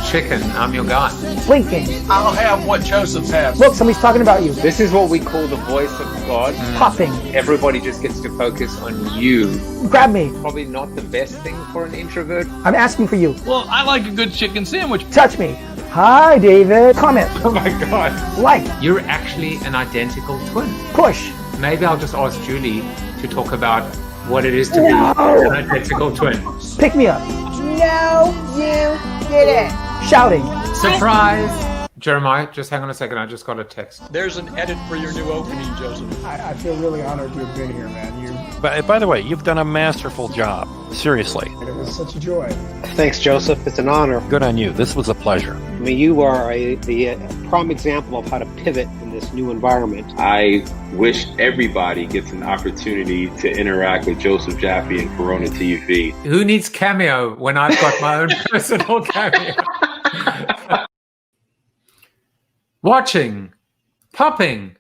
chicken. I'm your guy. Blinking. I'll have what Joseph has. Look, somebody's talking about you. This is what we call the voice of God. Popping. Everybody just gets to focus on you. Grab me. Probably not the best thing for an introvert. I'm asking for you. Well, I like a good chicken sandwich. Touch me. Hi, David. Comment. Oh my God. Like. You're actually an identical twin. Push. Maybe I'll just ask Julie to talk about what it is to be an identical twin. Pick me up. No, you didn't. Shouting. Surprise! Jeremiah, just hang on a second. I just got a text. There's an edit for your new opening, Joseph. I feel really honored to have been here, man. By the way, you've done a masterful job. Seriously. It was such a joy. Thanks, Joseph. It's an honor. Good on you. This was a pleasure. I mean, you are the prime example of how to pivot in this new environment. I wish everybody gets an opportunity to interact with Joseph Jaffe and CoronaTV. Who needs Cameo when I've got my own personal Cameo? Watching, popping,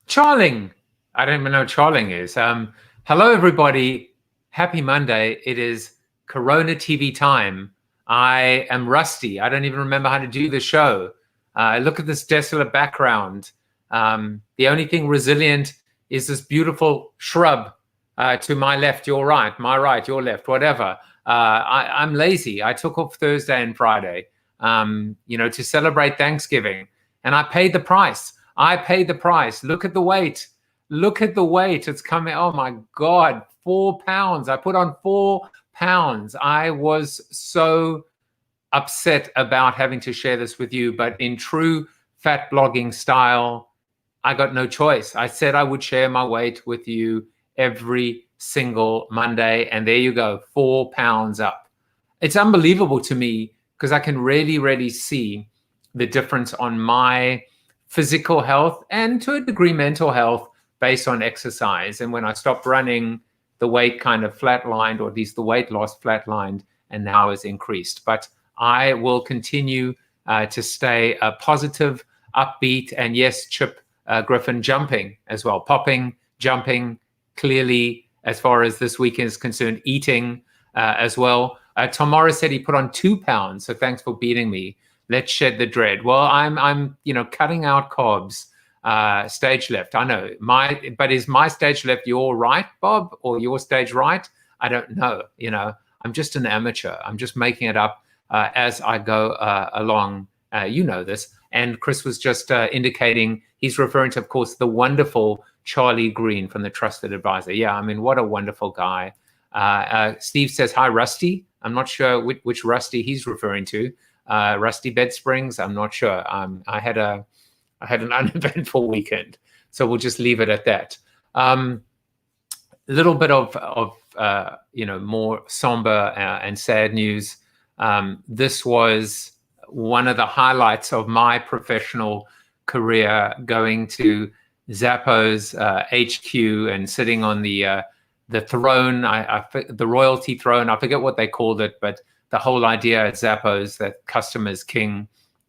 charling. I don't even know what charling is. Hello, everybody. Happy Monday. It is Corona TV time. I am rusty. I don't even remember how to do the show. Look at this desolate background. The only thing resilient is this beautiful shrub to my left, your right, my right, your left, whatever. I'm lazy. I took off Thursday and Friday, to celebrate Thanksgiving. And I paid the price. I paid the price. Look at the weight. Look at the weight. It's coming. Oh, my God. 4 pounds. I put on 4 pounds. I was so upset about having to share this with you. But in true fat blogging style, I got no choice. I said I would share my weight with you every single Monday. And there you go. 4 pounds up. It's unbelievable to me because I can really, really see the difference on my physical health and to a degree mental health based on exercise. And when I stopped running, the weight kind of flatlined, or at least the weight loss flatlined, and now is increased. But I will continue to stay positive, upbeat, and yes, Chip Griffin jumping as well, popping, jumping, clearly as far as this weekend is concerned, eating as well. Tom Morris said he put on 2 pounds, so thanks for beating me. Let's shed the dread. Well, I'm cutting out carbs. Stage left. I know but is my stage left your right, Bob, or your stage right? I don't know. I'm just an amateur. I'm just making it up as I go along. You know this. And Chris was just indicating he's referring to, of course, the wonderful Charlie Green from the Trusted Advisor. Yeah, I mean, what a wonderful guy. Steve says, hi, Rusty. I'm not sure which Rusty he's referring to. Rusty Bed Springs, I'm not sure. I had an uneventful weekend, so we'll just leave it at that. A little bit of more somber and sad news. This was one of the highlights of my professional career, going to Zappos HQ and sitting on the throne, the royalty throne. I forget what they called it, but the whole idea at Zappos that customer's king.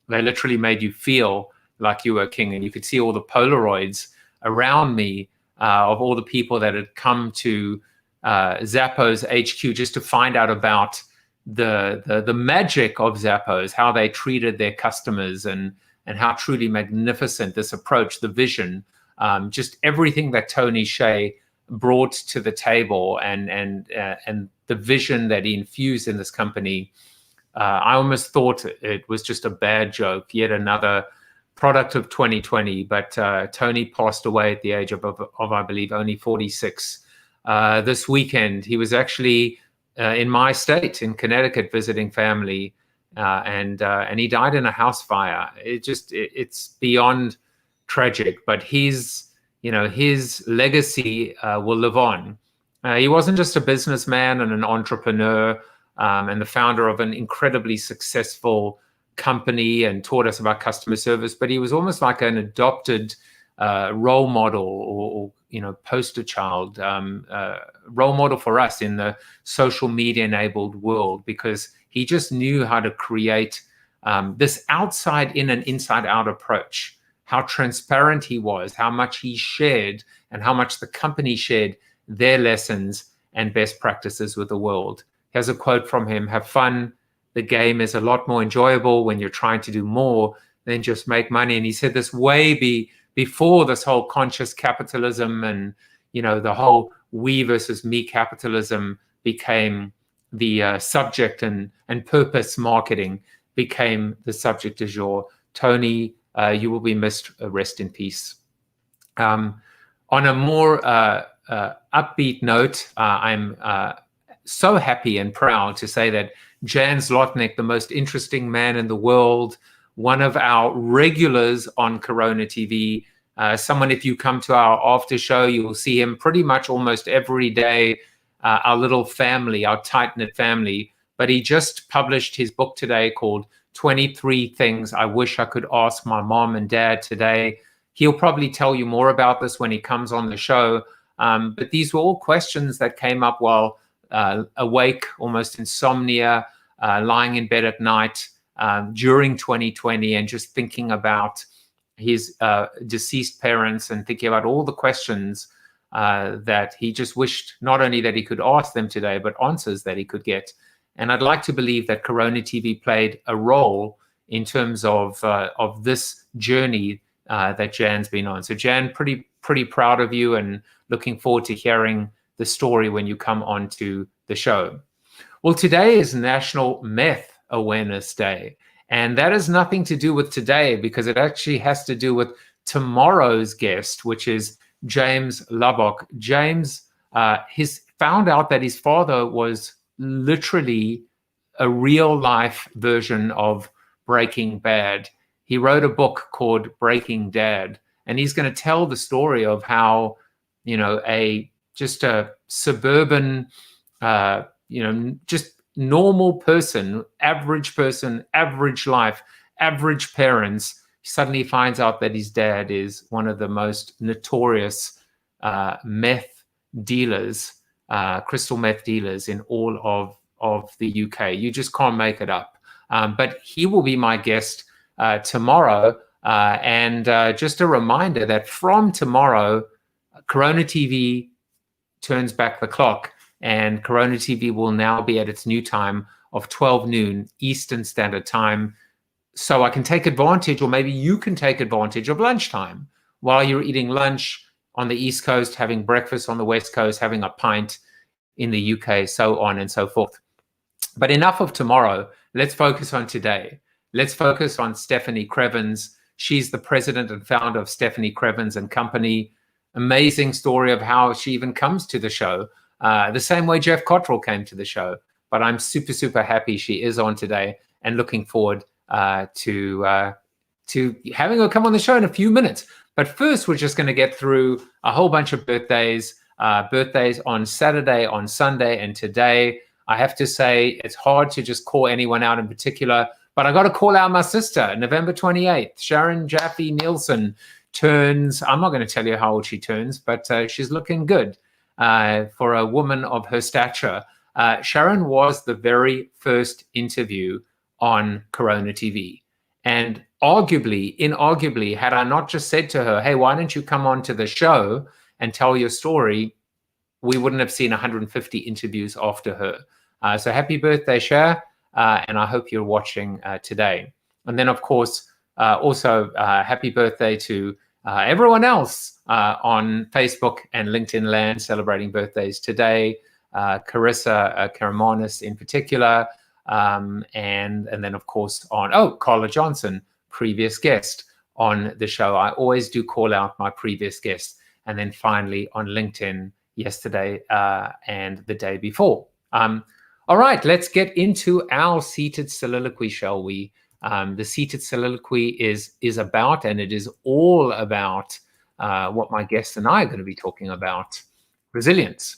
They literally made you feel like you were king, and you could see all the Polaroids around me of all the people that had come to Zappos HQ just to find out about the magic of Zappos, how they treated their customers, and how truly magnificent this approach, the vision, just everything that Tony Hsieh brought to the table, and the vision that he infused in this company. I almost thought it was just a bad joke, yet another product of 2020. But Tony passed away at the age of I believe, only 46. This weekend, he was actually in my state, in Connecticut, visiting family, and he died in a house fire. It's beyond tragic, but his legacy will live on. He wasn't just a businessman and an entrepreneur and the founder of an incredibly successful company and taught us about customer service, but he was almost like an adopted role model or poster child, role model for us in the social media enabled world, because he just knew how to create this outside in and inside out approach, how transparent he was, how much he shared, and how much the company shared their lessons and best practices with the world. Here's a quote from him: have fun, the game is a lot more enjoyable when you're trying to do more than just make money. And he said this way before this whole conscious capitalism and, the whole we versus me capitalism became the subject, and purpose marketing became the subject du jour. Tony, you will be missed. Rest in peace. On a more upbeat note, I'm so happy and proud to say that Jan Zlotnik, the most interesting man in the world, one of our regulars on Corona TV, someone, if you come to our after show, you will see him pretty much almost every day, our little family, our tight-knit family. But he just published his book today called 23 Things I Wish I Could Ask My Mom and Dad Today. He'll probably tell you more about this when he comes on the show. But these were all questions that came up while awake, almost insomnia, lying in bed at night during 2020, and just thinking about his deceased parents and thinking about all the questions that he just wished not only that he could ask them today, but answers that he could get. And I'd like to believe that Corona TV played a role in terms of this journey that Jan's been on. So Jan, pretty proud of you and looking forward to hearing the story when you come on to the show. Well, today is National Meth Awareness Day. And that has nothing to do with today, because it actually has to do with tomorrow's guest, which is James Lubbock. James, he's found out that his father was literally a real life version of Breaking Bad. He wrote a book called Breaking Dad, and he's going to tell the story of how, just a suburban, just normal person, average life, average parents, suddenly finds out that his dad is one of the most notorious meth dealers, crystal meth dealers in all of the UK. You just can't make it up. But he will be my guest tomorrow. And just a reminder that from tomorrow, Corona TV turns back the clock, and Corona TV will now be at its new time of 12 noon Eastern Standard Time. So I can take advantage, or maybe you can take advantage of lunchtime while you're eating lunch on the East Coast, having breakfast on the West Coast, having a pint in the UK, so on and so forth. But enough of tomorrow. Let's focus on today. Let's focus on Stefanie Krievins. She's the president and founder of Stefanie Krievins and Company. Amazing story of how she even comes to the show. The same way Jeff Cottrell came to the show. But I'm super, super happy she is on today, and looking forward to having her come on the show in a few minutes. But first, we're just going to get through a whole bunch of birthdays on Saturday, on Sunday, and today. I have to say, it's hard to just call anyone out in particular, but I got to call out my sister, November 28th. Sharon Jaffe Nielsen turns, I'm not going to tell you how old she turns, but she's looking good for a woman of her stature. Sharon was the very first interview on Corona TV. And inarguably, had I not just said to her, hey, why don't you come on to the show and tell your story, we wouldn't have seen 150 interviews after her. So happy birthday, Cher, and I hope you're watching today. And then, of course, also happy birthday to everyone else on Facebook and LinkedIn land celebrating birthdays today. Carissa Karamanis in particular, and then, of course, Carla Johnson, previous guest on the show. I always do call out my previous guests. And then finally on LinkedIn yesterday and the day before. All right, let's get into our seated soliloquy, shall we? The seated soliloquy is about, and it is all about what my guest and I are going to be talking about: resilience.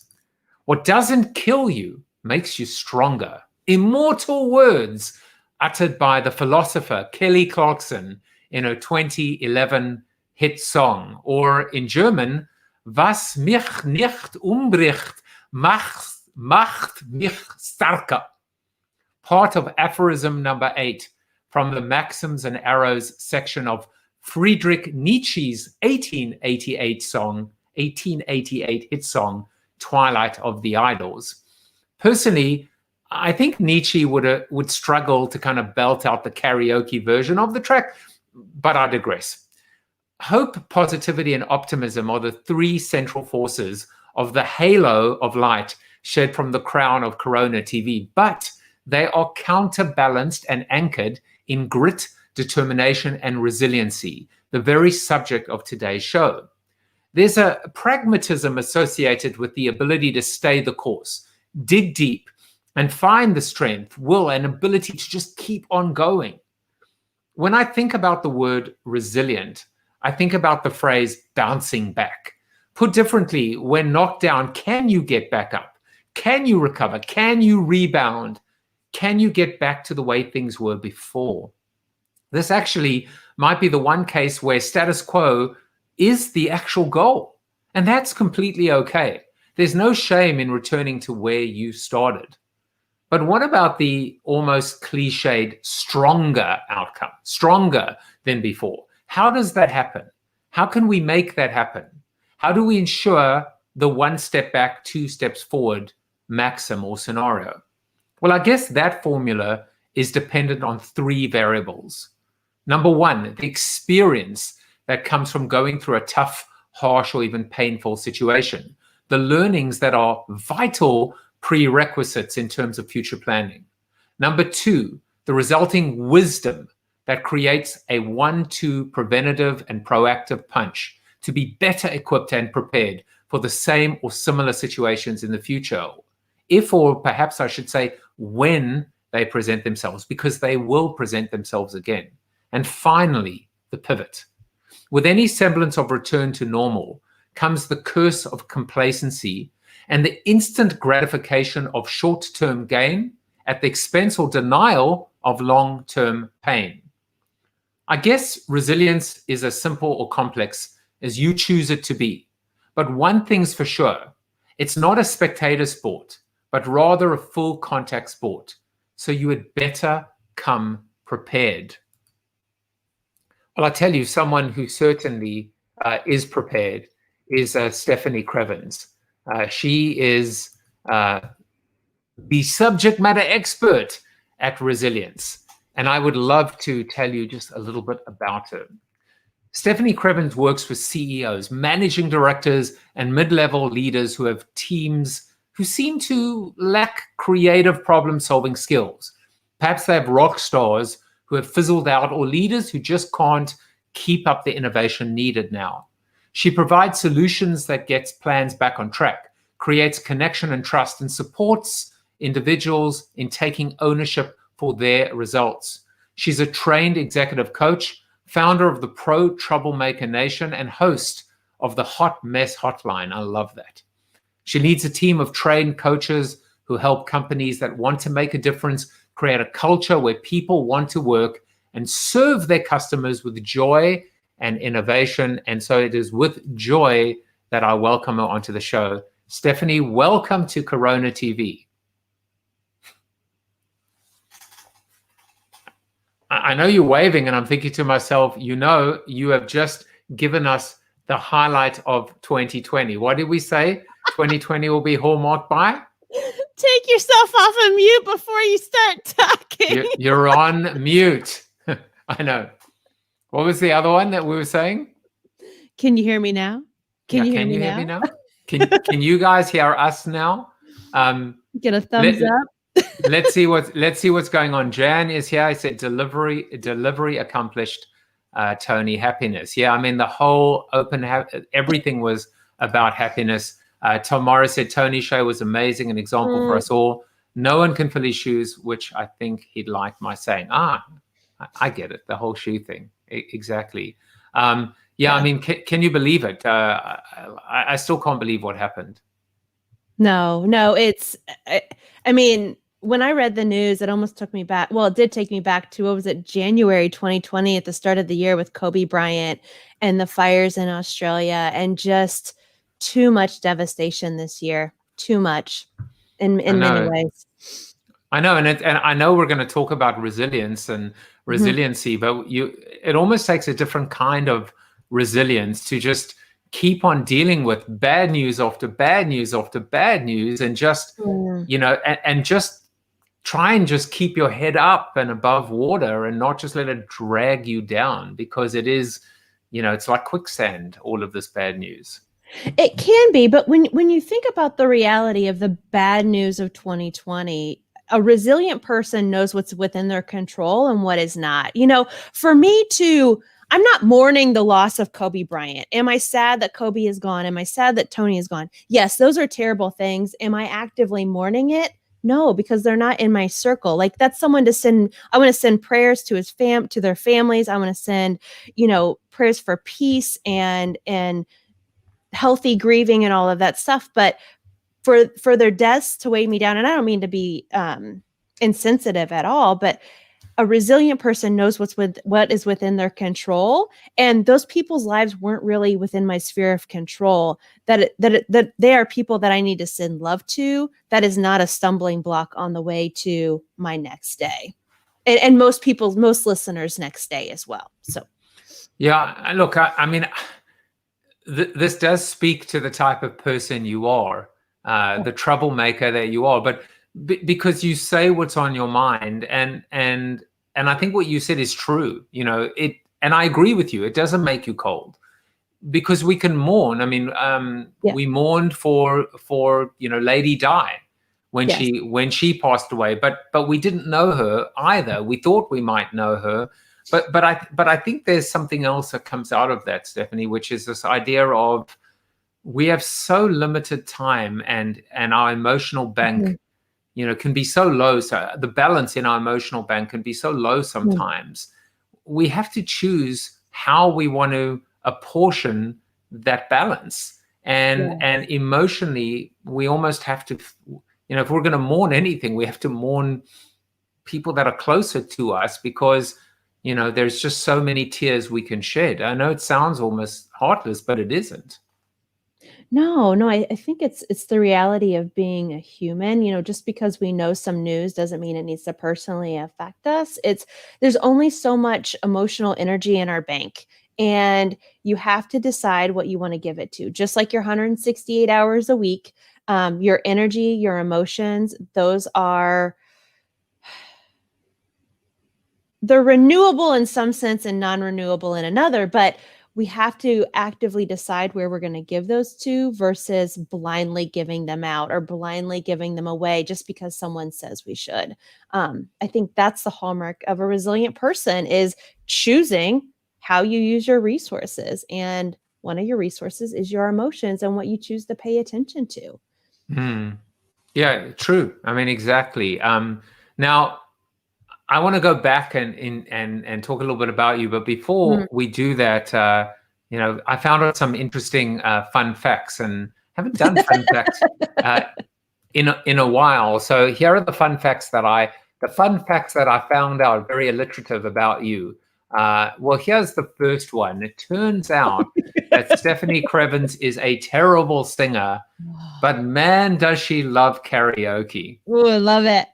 What doesn't kill you makes you stronger. Immortal words uttered by the philosopher Kelly Clarkson in her 2011 hit song, or in German, was mich nicht umbricht, macht mich stärker. Part of aphorism number 8 from the Maxims and Arrows section of Friedrich Nietzsche's 1888 hit song, Twilight of the Idols. Personally, I think Nietzsche would struggle to kind of belt out the karaoke version of the track, but I digress. Hope, positivity, and optimism are the three central forces of the halo of light shed from the crown of Corona TV, but they are counterbalanced and anchored in grit, determination, and resiliency, the very subject of today's show. There's a pragmatism associated with the ability to stay the course, dig deep, and find the strength, will, and ability to just keep on going. When I think about the word resilient, I think about the phrase bouncing back. Put differently, when knocked down, can you get back up? Can you recover? Can you rebound? Can you get back to the way things were before? This actually might be the one case where status quo is the actual goal. And that's completely okay. There's no shame in returning to where you started. But what about the almost cliched stronger outcome, stronger than before? How does that happen? How can we make that happen? How do we ensure the one step back, two steps forward maxim or scenario? Well, I guess that formula is dependent on three variables. Number one, the experience that comes from going through a tough, harsh, or even painful situation. The learnings that are vital prerequisites in terms of future planning. Number two, the resulting wisdom that creates a 1-2 preventative and proactive punch to be better equipped and prepared for the same or similar situations in the future. If, or perhaps I should say, when they present themselves, because they will present themselves again. And finally, the pivot. With any semblance of return to normal comes the curse of complacency and the instant gratification of short-term gain at the expense or denial of long-term pain. I guess resilience is as simple or complex as you choose it to be. But one thing's for sure, it's not a spectator sport, but rather a full contact sport. So you had better come prepared. Well, I tell you, someone who certainly is prepared is Stefanie Krievins. She is the subject matter expert at resilience. And I would love to tell you just a little bit about her. Stefanie Krievins works with CEOs, managing directors, and mid-level leaders who have teams who seem to lack creative problem-solving skills. Perhaps they have rock stars who have fizzled out, or leaders who just can't keep up the innovation needed now. She provides solutions that gets plans back on track, creates connection and trust, and supports individuals in taking ownership for their results. She's a trained executive coach, founder of the Pro Troublemaker Nation, and host of the Hot Mess Hotline. I love that. She leads a team of trained coaches who help companies that want to make a difference create a culture where people want to work and serve their customers with joy and innovation. And so it is with joy that I welcome her onto the show. Stefanie, welcome to Corona TV. I know you're waving, and I'm thinking to myself, you know, you have just given us the highlight of 2020. What did we say? 2020 will be hallmarked by? Take yourself off of mute before you start talking. You're on mute. I know. What was the other one that we were saying? Can you hear me now? Can you hear me now? Can you guys hear us now? Get a thumbs up. let's see what's going on. Jan is here. I said delivery accomplished. Tony, happiness. Yeah, I mean the whole everything was about happiness. Tom Morris said Tony's show was amazing, an example for us all. No one can fill his shoes, which I think he'd like my saying. I get it, the whole shoe thing. Exactly. Yeah, I mean, can you believe it? I still can't believe what happened. No, I mean, when I read the news, it almost took me back. Well, it did take me back to, what was it, January 2020 at the start of the year with Kobe Bryant and the fires in Australia, and just too much devastation this year. Too much in many ways. I know, and I know we're going to talk about resilience and resiliency, but it almost takes a different kind of resilience to just keep on dealing with bad news after bad news after bad news, and just and just try and just keep your head up and above water and not just let it drag you down, because it is, it's like quicksand, all of this bad news. It can be, but when you think about the reality of the bad news of 2020, a resilient person knows what's within their control and what is not. For me I'm not mourning the loss of Kobe Bryant. Am I sad that Kobe is gone? Am I sad that Tony is gone? Yes, those are terrible things. Am I actively mourning it? No, because they're not in my circle. Like, that's someone to send. I want to send prayers to to their families. I want to send, prayers for peace and healthy grieving and all of that stuff. But for their deaths to weigh me down, and I don't mean to be insensitive at all, but a resilient person knows what is within their control, and those people's lives weren't really within my sphere of control. That they are people that I need to send love to. That is not a stumbling block on the way to my next day, and most listeners' next day as well. So, yeah, look, I mean, this does speak to the type of person you are, the troublemaker that you are, but because you say what's on your mind, and I think what you said is true. And I agree with you. It doesn't make you cold, because we can mourn. I mean, we mourned for Lady Di when she passed away, but we didn't know her either. We thought we might know her, but I think there's something else that comes out of that, Stefanie, which is this idea of we have so limited time, and our emotional bank can be so low. So the balance in our emotional bank can be so low sometimes. We have to choose how we want to apportion that balance. And emotionally, we almost have to, if we're going to mourn anything, we have to mourn people that are closer to us, because, there's just so many tears we can shed. I know it sounds almost heartless, but it isn't. No, I think it's the reality of being a human. Just because we know some news doesn't mean it needs to personally affect us. There's only so much emotional energy in our bank, and you have to decide what you want to give it to. Just like your 168 hours a week, your energy, your emotions, they're renewable in some sense and non-renewable in another, but we have to actively decide where we're going to give those to versus blindly giving them out or blindly giving them away just because someone says we should. I think that's the hallmark of a resilient person, is choosing how you use your resources. And one of your resources is your emotions and what you choose to pay attention to. Yeah, true. I mean, exactly. Now, I want to go back and talk a little bit about you, but before we do that, I found out some interesting fun facts, and haven't done fun facts in a while. So here are the fun facts that I found out, very alliterative about you. Well, here's the first one. It turns out that Stefanie Krievins is a terrible singer, but man, does she love karaoke. Ooh, I love it.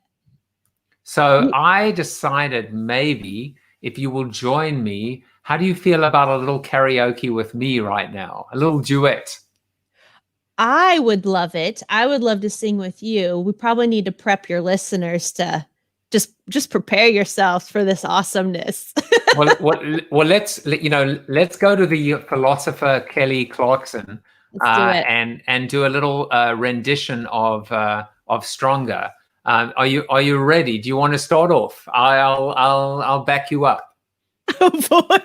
So I decided, maybe if you will join me, how do you feel about a little karaoke with me right now? A little duet. I would love it. I would love to sing with you. We probably need to prep your listeners to just prepare yourselves for this awesomeness. well, let's go to the philosopher Kelly Clarkson and do a little rendition of Stronger. Are you ready? Do you want to start off? I'll back you up. Oh boy.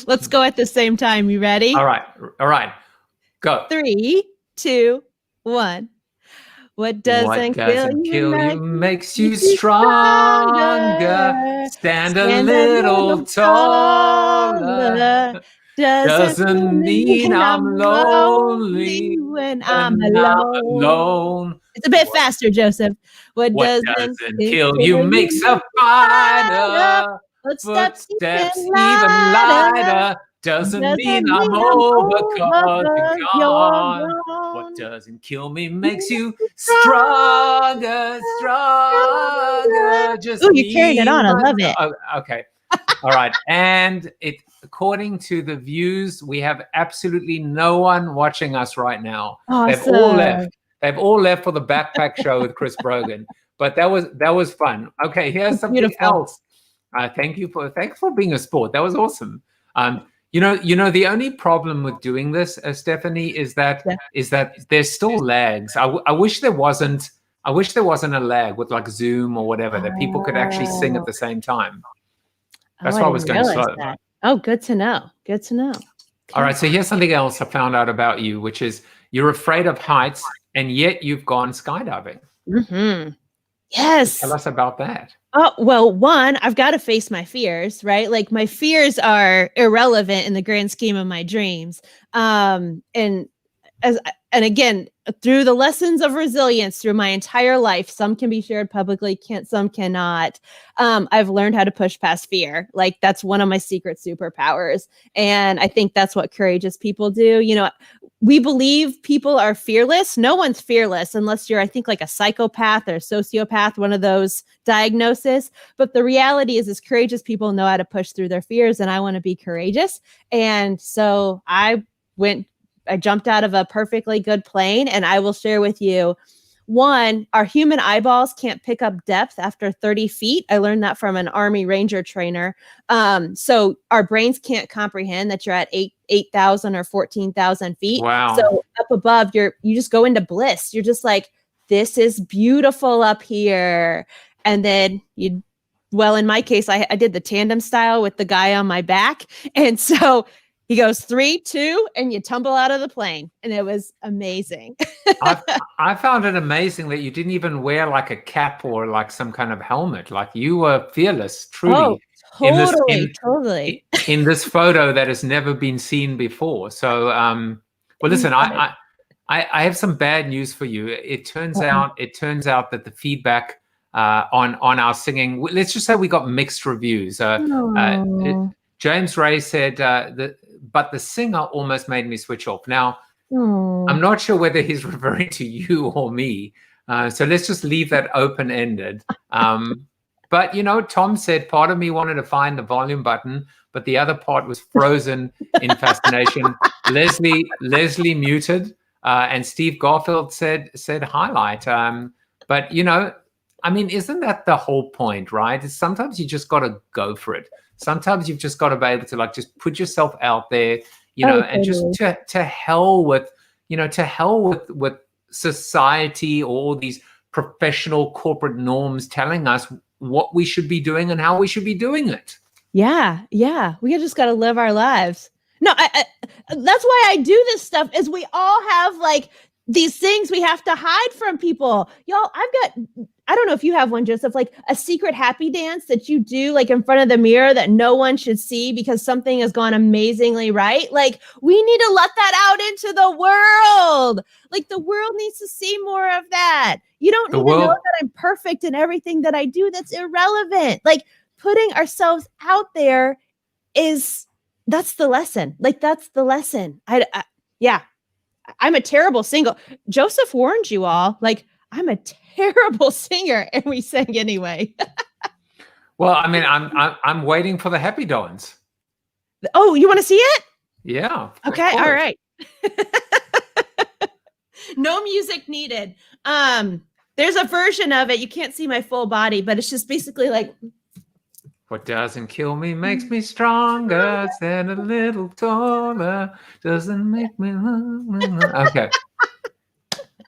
Let's go at the same time. You ready? All right. Go. 3, 2, 1. What doesn't kill you makes you stronger. Stand a little taller. Doesn't mean I'm lonely when I'm alone. It's a bit faster, Joseph. What doesn't kill you makes a fighter. Footsteps even lighter. Doesn't mean I'm over 'cause you're gone. What doesn't kill me makes you stronger. Just ooh, you're carrying it on. I love it. Oh, okay. All right. And according to the views, we have absolutely no one watching us right now. Awesome. They've all left for the Backpack Show with Chris Brogan. but that was fun. Okay, here's That's something beautiful. else. Thanks for being a sport. That was awesome. You know, the only problem with doing this, Stephanie, is that there's still lags. I wish there wasn't. I wish there wasn't a lag with like Zoom or whatever, that people could actually sing at the same time. That's why I was going slow. That. Oh, good to know. Good to know. All right, so here's something else I found out about you, which is you're afraid of heights, and yet you've gone skydiving. Mm-hmm. Yes. Tell us about that. Oh, well, one, I've got to face my fears, right? Like my fears are irrelevant in the grand scheme of my dreams. And again, through the lessons of resilience through my entire life, some can be shared publicly, some cannot. I've learned how to push past fear. Like that's one of my secret superpowers. And I think that's what courageous people do. You know, we believe people are fearless. No one's fearless unless you're, I think, like a psychopath or a sociopath, one of those diagnoses. But the reality is courageous people know how to push through their fears, and I want to be courageous. And so I jumped out of a perfectly good plane, and I will share with you, one, our human eyeballs can't pick up depth after 30 feet. I learned that from an Army Ranger trainer. So our brains can't comprehend that you're at 8,000 or 14,000 feet. Wow. So up above, you just go into bliss. You're just like, this is beautiful up here. And then well, in my case, I did the tandem style with the guy on my back. And so he goes 3, 2, and you tumble out of the plane. And it was amazing. I found it amazing that you didn't even wear like a cap or like some kind of helmet. Like you were fearless, truly. Oh, totally. In this photo that has never been seen before. So, well, listen, I have some bad news for you. It turns out that the feedback on our singing, let's just say we got mixed reviews. James Ray said but the singer almost made me switch off. Now, I'm not sure whether he's referring to you or me. So let's just leave that open-ended. But, you know, Tom said part of me wanted to find the volume button, but the other part was frozen in fascination. Leslie muted, and Steve Garfield said highlight. But, you know, I mean, isn't that the whole point, right? Sometimes you just got to go for it. Sometimes you've just got to be able to like just put yourself out there, you know, and just to hell with, you know, with society or all these professional corporate norms telling us what we should be doing and how we should be doing it. Yeah. We just got to live our lives. No, that's why I do this stuff, is we all have like these things we have to hide from people. Y'all, I don't know if you have one, Joseph, like a secret happy dance that you do like in front of the mirror that no one should see because something has gone amazingly right. Like we need to let that out into the world. Like the world needs to see more of that. You don't need to know that I'm perfect in everything that I do. That's irrelevant. Like putting ourselves out there that's the lesson. Like that's the lesson. I'm a terrible singer. Joseph warned you all, like I'm a terrible singer, and we sang anyway. Well, I mean, I'm waiting for the Happy Dance. Oh, you want to see it? Yeah. Okay. All right. No music needed. There's a version of it. You can't see my full body, but it's just basically like. What doesn't kill me makes me stronger. Stand a little taller. Doesn't make me. Okay.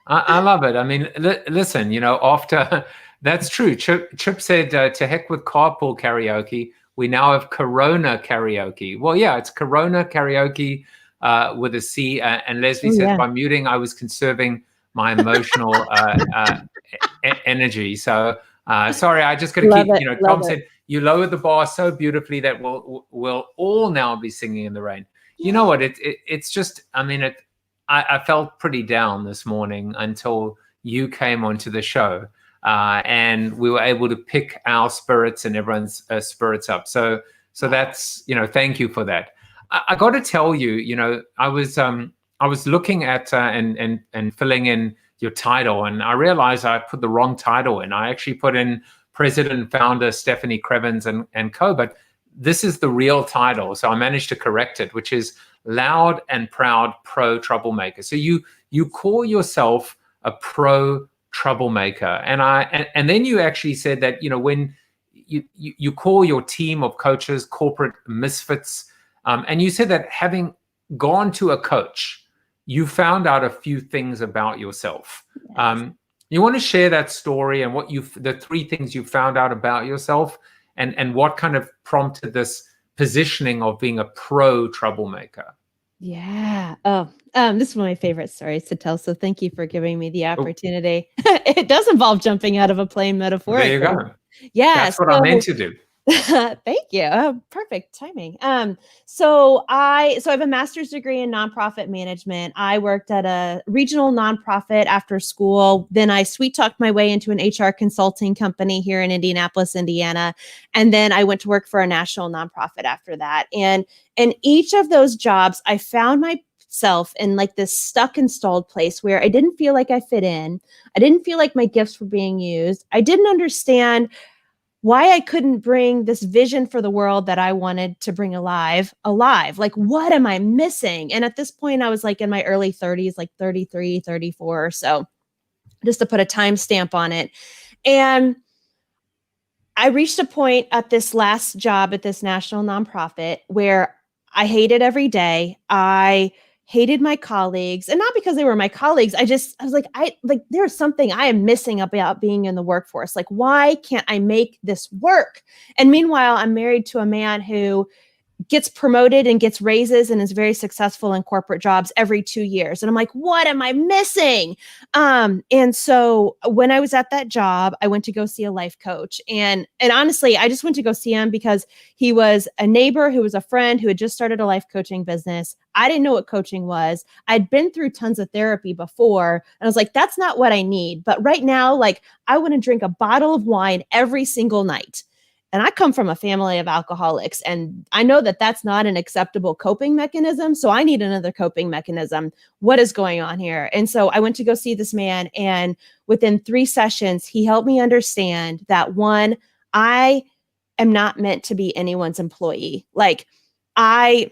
I love it. I mean, listen, you know, after that's true. Chip said, to heck with carpool karaoke. We now have Corona karaoke. Well, yeah, it's Corona karaoke with a C. And Leslie says, by muting, I was conserving my emotional energy. So sorry, I just got to keep, you know, Tom said, you lowered the bar so beautifully that we'll all now be singing in the rain. Yeah. You know what? It's just, I mean, I felt pretty down this morning until you came onto the show, and we were able to pick our spirits and everyone's spirits up. So that's, you know, thank you for that. I got to tell you, you know, I was looking at and filling in your title, and I realized I put the wrong title in. I actually put in President and Founder Stefanie Krievins and co, but this is the real title. So I managed to correct it, which is Loud and Proud Pro Troublemaker. So you call yourself a pro troublemaker. And then you actually said that, when you call your team of coaches corporate misfits, and you said that having gone to a coach, you found out a few things about yourself. Yes. You want to share that story and the 3 things you found out about yourself, and what kind of prompted this positioning of being a pro troublemaker? Yeah. Oh, this is one of my favorite stories to tell. So thank you for giving me the opportunity. It does involve jumping out of a plane metaphorically. There you go. Yeah. That's what I meant to do. Thank you. Oh, perfect timing. So I have a master's degree in nonprofit management. I worked at a regional nonprofit after school. Then I sweet talked my way into an HR consulting company here in Indianapolis, Indiana. And then I went to work for a national nonprofit after that. And in each of those jobs, I found myself in like this stuck and stalled place where I didn't feel like I fit in. I didn't feel like my gifts were being used. I didn't understand why I couldn't bring this vision for the world that I wanted to bring alive. Like, what am I missing? And at this point, I was like in my early 30s, like 33, 34 or so, just to put a timestamp on it. And I reached a point at this last job at this national nonprofit where I hated every day. I hated my colleagues, and not because they were my colleagues. I was like, there's something I am missing about being in the workforce. Like, why can't I make this work? And meanwhile, I'm married to a man who gets promoted and gets raises and is very successful in corporate jobs every 2 years. And I'm like, what am I missing? And so when I was at that job, I went to go see a life coach. And honestly, I just went to go see him because he was a neighbor who was a friend who had just started a life coaching business. I didn't know what coaching was. I'd been through tons of therapy before. And I was like, that's not what I need. But right now, like, I want to drink a bottle of wine every single night. And I come from a family of alcoholics, and I know that that's not an acceptable coping mechanism. So I need another coping mechanism. What is going on here? And so I went to go see this man, and within 3 sessions, he helped me understand that, one, I am not meant to be anyone's employee. Like, I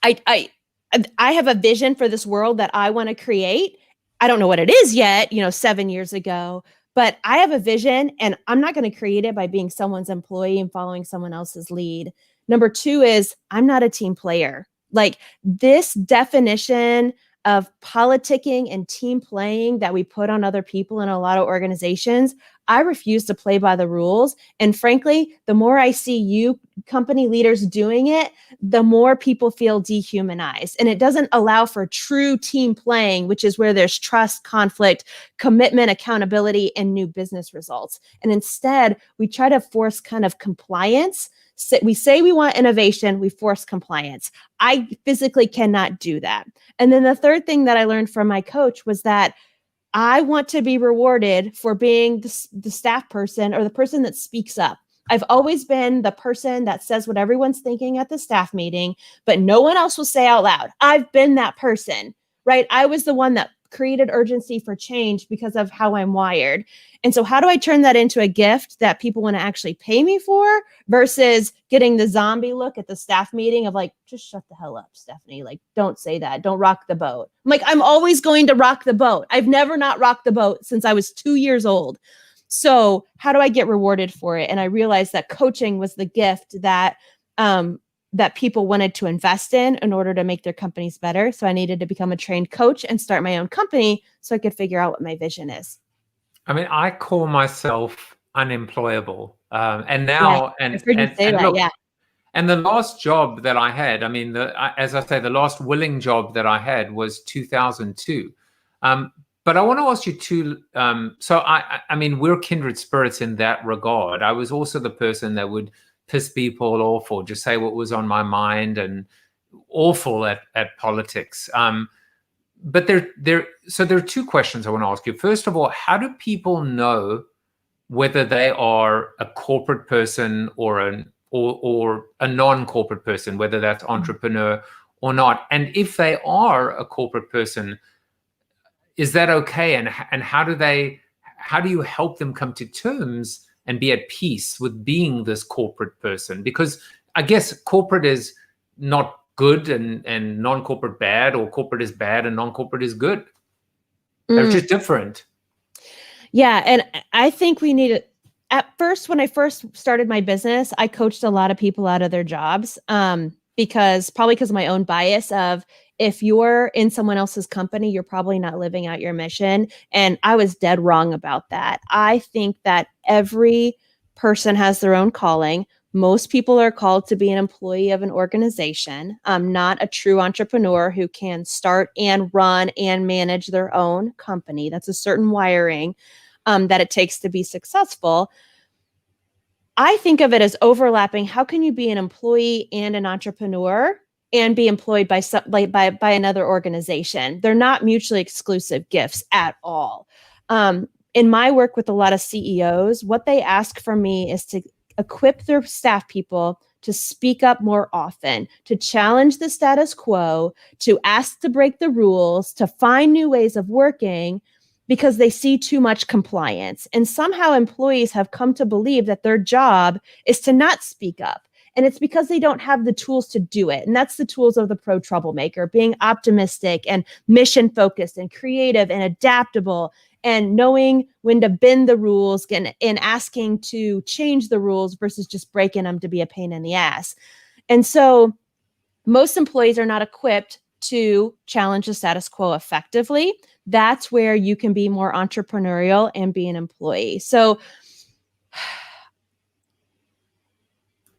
have a vision for this world that I want to create. I don't know what it is yet, 7 years ago. But I have a vision, and I'm not going to create it by being someone's employee and following someone else's lead. Number 2 is I'm not a team player. Like, this definition of politicking and team playing that we put on other people in a lot of organizations, I refuse to play by the rules. And frankly, the more I see you company leaders doing it, the more people feel dehumanized. And it doesn't allow for true team playing, which is where there's trust, conflict, commitment, accountability, and new business results. And instead, we try to force kind of compliance. We say we want innovation, we force compliance. I physically cannot do that. And then the third thing that I learned from my coach was that I want to be rewarded for being the staff person or the person that speaks up. I've always been the person that says what everyone's thinking at the staff meeting, but no one else will say out loud. I've been that person, right? I was the one that created urgency for change because of how I'm wired. And so how do I turn that into a gift that people want to actually pay me for versus getting the zombie look at the staff meeting of like, just shut the hell up, Stefanie. Like, don't say that. Don't rock the boat. I'm like, I'm always going to rock the boat. I've never not rocked the boat since I was 2 years old. So how do I get rewarded for it? And I realized that coaching was the gift that people wanted to invest in order to make their companies better. So I needed to become a trained coach and start my own company so I could figure out what my vision is. I mean, I call myself unemployable. And now, yeah, I've heard you say that, look, yeah. And the last job that I had, I mean, as I say, the last willing job that I had was 2002. But I want to ask you too, so I mean, we're kindred spirits in that regard. I was also the person that would piss people off or just say what was on my mind, and awful at politics. But there are 2 questions I want to ask you. First of all, how do people know whether they are a corporate person or a non-corporate person, whether that's entrepreneur or not? And if they are a corporate person, is that okay? And how do you help them come to terms and be at peace with being this corporate person? Because I guess corporate is not good and non-corporate bad, or corporate is bad and non-corporate is good. They're just different. Yeah. And I think we need it. At first, when I first started my business, I coached a lot of people out of their jobs because of my own bias of if you're in someone else's company, you're probably not living out your mission. And I was dead wrong about that. I think that every person has their own calling. Most people are called to be an employee of an organization, not a true entrepreneur who can start and run and manage their own company. That's a certain wiring that it takes to be successful. I think of it as overlapping. How can you be an employee and an entrepreneur and be employed by by another organization? They're not mutually exclusive gifts at all. In my work with a lot of CEOs, what they ask from me is to equip their staff people to speak up more often, to challenge the status quo, to ask to break the rules, to find new ways of working, because they see too much compliance. And somehow employees have come to believe that their job is to not speak up. And it's because they don't have the tools to do it. And that's the tools of the pro troublemaker, being optimistic and mission focused and creative and adaptable and knowing when to bend the rules and asking to change the rules versus just breaking them to be a pain in the ass. And so most employees are not equipped to challenge the status quo effectively. That's where you can be more entrepreneurial and be an employee. So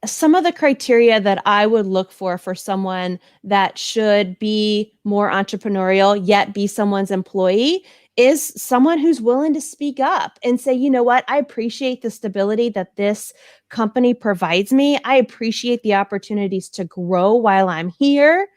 some of the criteria that I would look for someone that should be more entrepreneurial, yet be someone's employee, is someone who's willing to speak up and say, you know what, I appreciate the stability that this company provides me. I appreciate the opportunities to grow while I'm here.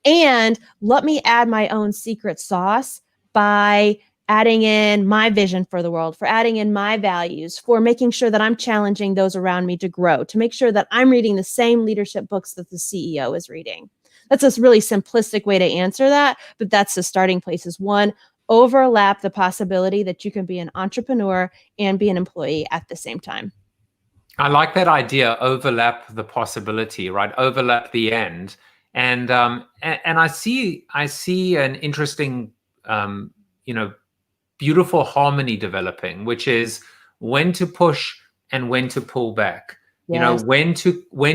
And let me add my own secret sauce by adding in my vision for the world, for adding in my values, for making sure that I'm challenging those around me to grow, to make sure that I'm reading the same leadership books that the CEO is reading. That's a really simplistic way to answer that, but that's the starting place. Is one, overlap the possibility that you can be an entrepreneur and be an employee at the same time. I like that idea, overlap the possibility, right? Overlap the end. And I see an interesting, beautiful harmony developing, which is when to push and when to pull back. Yes. When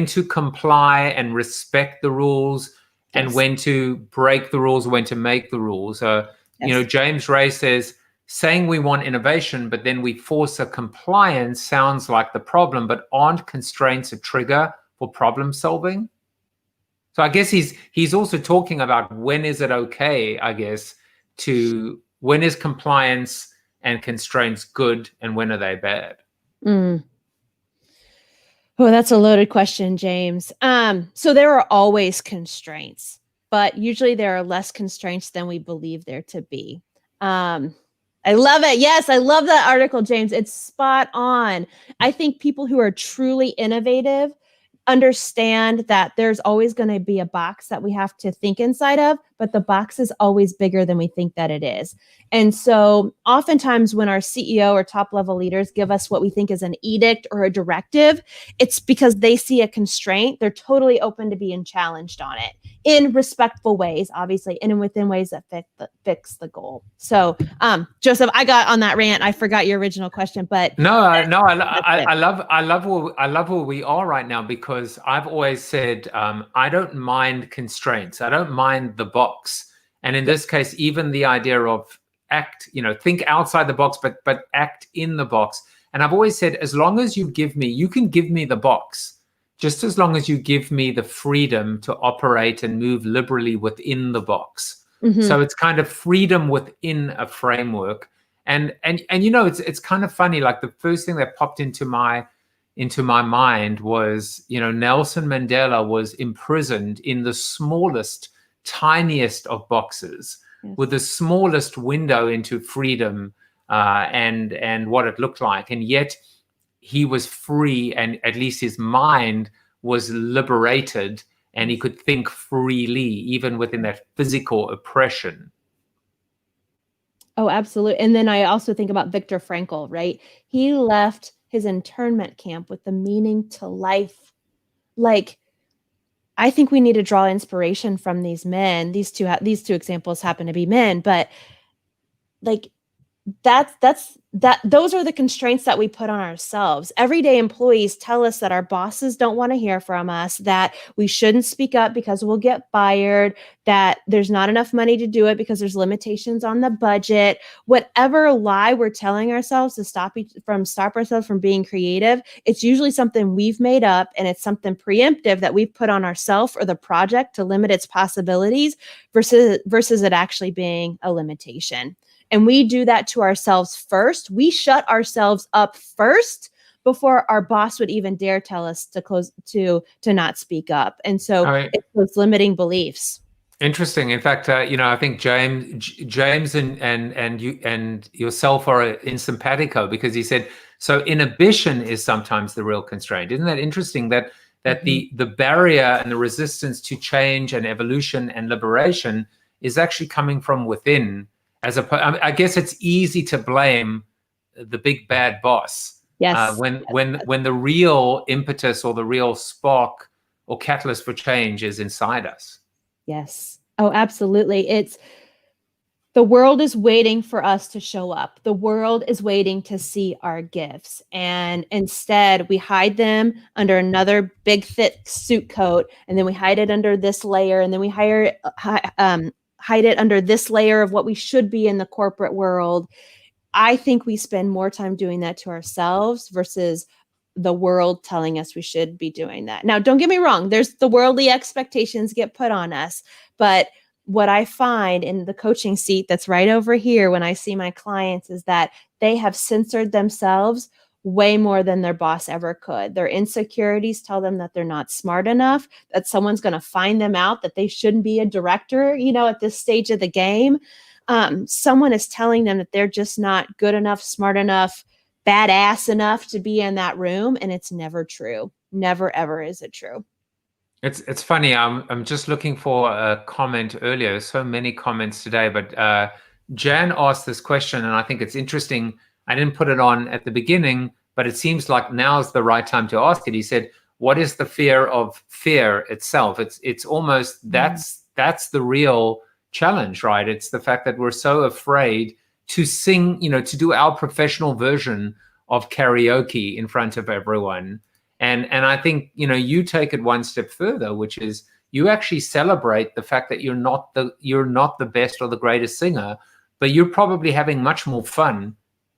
to comply and respect the rules, and Yes. when to break the rules, when to make the rules. Yes. James Ray says, saying we want innovation, but then we force a compliance sounds like the problem, but aren't constraints a trigger for problem solving? So I guess he's also talking about when is it okay, I guess, when is compliance and constraints good and when are they bad? Oh, that's a loaded question, James. So there are always constraints, but usually there are less constraints than we believe there to be. I love it. Yes, I love that article, James. It's spot on. I think people who are truly innovative understand that there's always going to be a box that we have to think inside of, but the box is always bigger than we think that it is. And so oftentimes when our CEO or top level leaders give us what we think is an edict or a directive, it's because they see a constraint. They're totally open to being challenged on it in respectful ways, obviously, and within ways that fix the goal. So, Joseph, I got on that rant. I forgot your original question, but I love where we are right now, because I've always said I don't mind constraints. I don't mind the box. And in this case, even the idea of think outside the box, but act in the box. And I've always said, as long as you can give me the box, just as long as you give me the freedom to operate and move liberally within the box. Mm-hmm. So it's kind of freedom within a framework. And it's kind of funny, like the first thing that popped into my mind was, Nelson Mandela was imprisoned in the smallest, tiniest of boxes. Yes. With the smallest window into freedom and what it looked like. And yet he was free, and at least his mind was liberated, and he could think freely, even within that physical oppression. Oh, absolutely. And then I also think about Viktor Frankl, right? He left his internment camp with the meaning to life. Like, I think we need to draw inspiration from these men. These two examples happen to be men, but like those are the constraints that we put on ourselves. Everyday employees tell us that our bosses don't want to hear from us, that we shouldn't speak up because we'll get fired, that there's not enough money to do it because there's limitations on the budget. Whatever lie we're telling ourselves to stop ourselves from being creative, it's usually something we've made up, and it's something preemptive that we've put on ourselves or the project to limit its possibilities versus it actually being a limitation. And we do that to ourselves first. We shut ourselves up first before our boss would even dare tell us to not speak up. And so it's those limiting beliefs. Interesting. In fact, I think James and you and yourself are in simpatico, because he said, so inhibition is sometimes the real constraint. Isn't that interesting that the barrier and the resistance to change and evolution and liberation is actually coming from within? I guess it's easy to blame the big bad boss. Yes. When the real impetus or the real spark or catalyst for change is inside us. Yes. Oh, absolutely. The world is waiting for us to show up. The world is waiting to see our gifts. And instead we hide them under another big, thick suit coat. And then we hide it under this layer. And then we hide it under this layer of what we should be in the corporate world. I think we spend more time doing that to ourselves versus the world telling us we should be doing that. Now, don't get me wrong. There's the worldly expectations get put on us. But what I find in the coaching seat that's right over here when I see my clients is that they have censored themselves way more than their boss ever could. Their insecurities tell them that they're not smart enough, that someone's going to find them out, that they shouldn't be a director, at this stage of the game. Someone is telling them that they're just not good enough, smart enough, badass enough to be in that room. And it's never true. Never, ever is it true. It's funny. I'm just looking for a comment earlier. So many comments today, but Jan asked this question, and I think it's interesting. I didn't put it on at the beginning, but it seems like now's the right time to ask it. He said, what is the fear of fear itself? It's almost that's the real challenge, right? It's the fact that we're so afraid to sing, to do our professional version of karaoke in front of everyone. And I think, you take it one step further, which is you actually celebrate the fact that you're not the best or the greatest singer, but you're probably having much more fun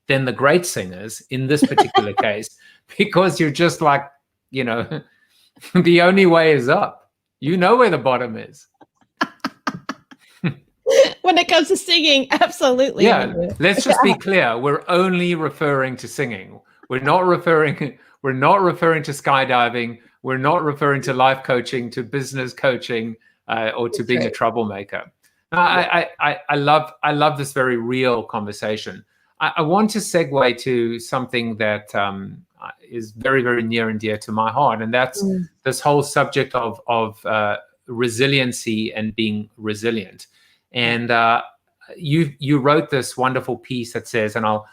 than the great singers in this particular case, because you're just like, the only way is up. You know where the bottom is. When it comes to singing, absolutely. Yeah, let's just be clear. We're only referring to singing. We're not referring to skydiving. We're not referring to life coaching, to business coaching, or to being a troublemaker. I love this very real conversation. I want to segue to something that is very, very near and dear to my heart, and that's this whole subject of resiliency and being resilient. And you wrote this wonderful piece that says, and I'll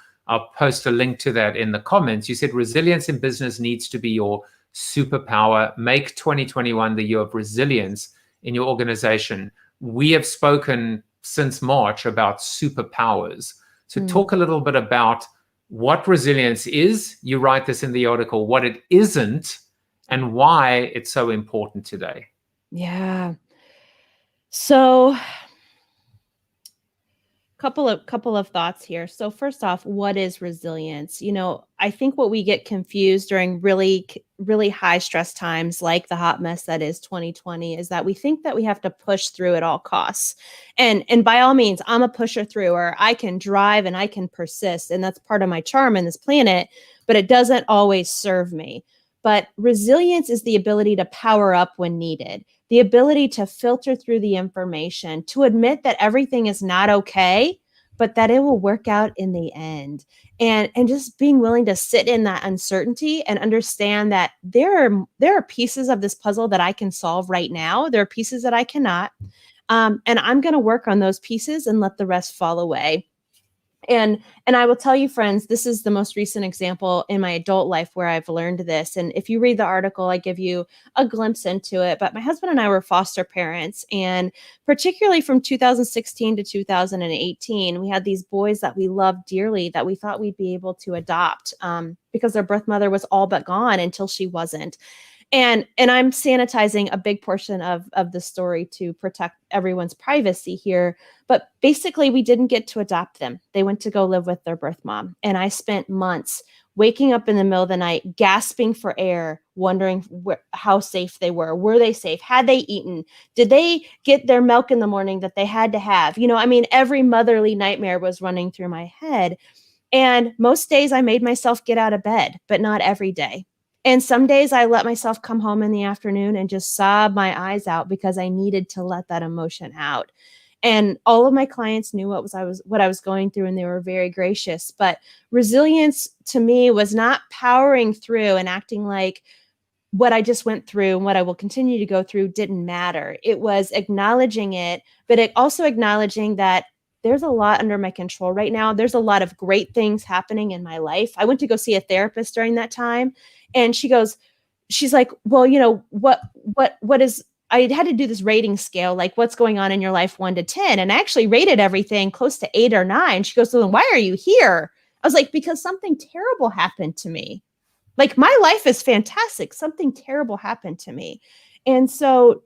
post a link to that in the comments. You said resilience in business needs to be your superpower. Make 2021 the year of resilience in your organization. We have spoken since March about superpowers. So talk a little bit about what resilience is. You write this in the article, what it isn't, and why it's so important today. Yeah. So couple of thoughts here. So first off, what is resilience? I think what we get confused during really, really high stress times like the hot mess that is 2020 is that we think that we have to push through at all costs. And by all means, I'm a pusher through, or I can drive and I can persist. And that's part of my charm in this planet, but it doesn't always serve me. But resilience is the ability to power up when needed, the ability to filter through the information, to admit that everything is not okay, but that it will work out in the end. And just being willing to sit in that uncertainty and understand that there are pieces of this puzzle that I can solve right now. There are pieces that I cannot. And I'm going to work on those pieces and let the rest fall away. And I will tell you, friends, this is the most recent example in my adult life where I've learned this. And if you read the article, I give you a glimpse into it. But my husband and I were foster parents. And particularly from 2016 to 2018, we had these boys that we loved dearly that we thought we'd be able to adopt because their birth mother was all but gone until she wasn't. And I'm sanitizing a big portion of the story to protect everyone's privacy here. But basically, we didn't get to adopt them. They went to go live with their birth mom. And I spent months waking up in the middle of the night, gasping for air, wondering how safe they were. Were they safe? Had they eaten? Did they get their milk in the morning that they had to have? You know, I mean, every motherly nightmare was running through my head. And most days I made myself get out of bed, but not every day. And some days I let myself come home in the afternoon and just sob my eyes out because I needed to let that emotion out. And all of my clients knew what I was going through, and they were very gracious. But resilience to me was not powering through and acting like what I just went through and what I will continue to go through didn't matter. It was acknowledging it, but it also acknowledging that there's a lot under my control right now. There's a lot of great things happening in my life. I went to go see a therapist during that time. And she's like, well, you know, what is, I had to do this rating scale, like what's going on in your life 1 to 10. And I actually rated everything close to 8 or 9. She goes, so then why are you here? I was like, because something terrible happened to me. Like my life is fantastic. Something terrible happened to me. And so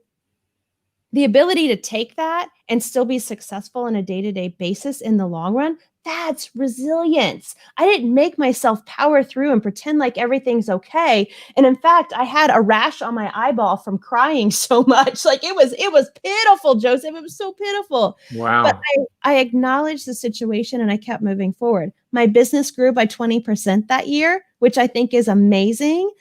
the ability to take that and still be successful on a day-to-day basis in the long run, that's resilience. I didn't make myself power through and pretend like everything's okay. And in fact, I had a rash on my eyeball from crying so much. Like it was pitiful, Joseph. It was so pitiful. Wow. But I acknowledged the situation and I kept moving forward. My business grew by 20% that year, which I think is amazing.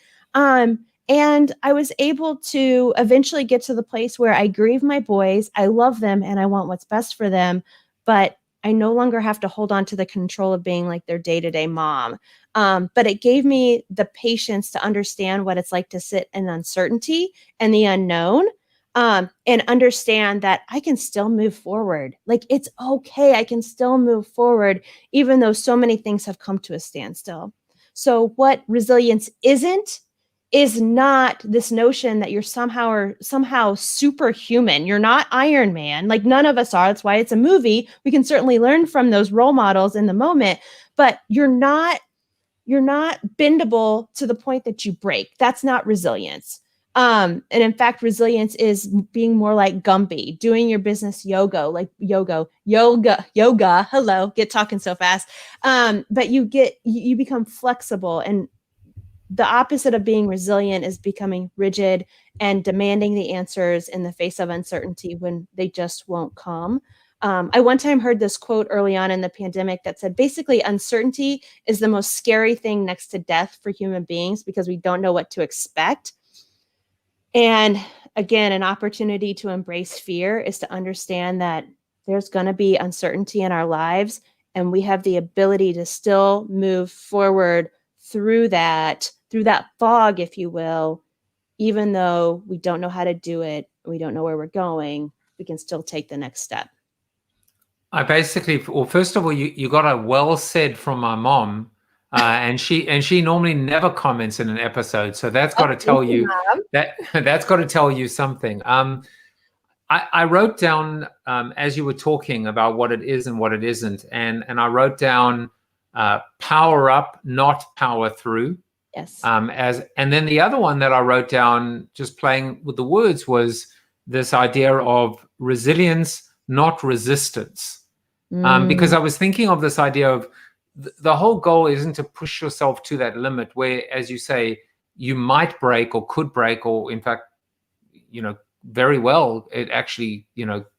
And I was able to eventually get to the place where I grieve my boys, I love them, and I want what's best for them, but I no longer have to hold on to the control of being like their day-to-day mom. But it gave me the patience to understand what it's like to sit in uncertainty and the unknown, and understand that I can still move forward. Like it's okay. I can still move forward, even though so many things have come to a standstill. So what resilience is not this notion that you're somehow superhuman. You're not Iron Man. Like none of us are. That's why it's a movie. We can certainly learn from those role models in the moment, but you're not bendable to the point that you break. That's not resilience. And in fact, resilience is being more like Gumby, doing your business yoga. Hello, get talking so fast. But you become flexible, and the opposite of being resilient is becoming rigid and demanding the answers in the face of uncertainty when they just won't come. I one time heard this quote early on in the pandemic that said, basically, uncertainty is the most scary thing next to death for human beings because we don't know what to expect. And again, an opportunity to embrace fear is to understand that there's going to be uncertainty in our lives, and we have the ability to still move forward through that fog, if you will, even though we don't know how to do it, we don't know where we're going, we can still take the next step. First of all, you got a well said from my mom, and she normally never comments in an episode, so that's got to tell you that's got to tell you something. I wrote down as you were talking about what it is and what it isn't, and I wrote down power up, not power through. Yes. And then the other one that I wrote down, just playing with the words, was this idea of resilience, not resistance. Because I was thinking of this idea of the whole goal isn't to push yourself to that limit where, as you say, you might break or could break, or in fact, very well, it actually,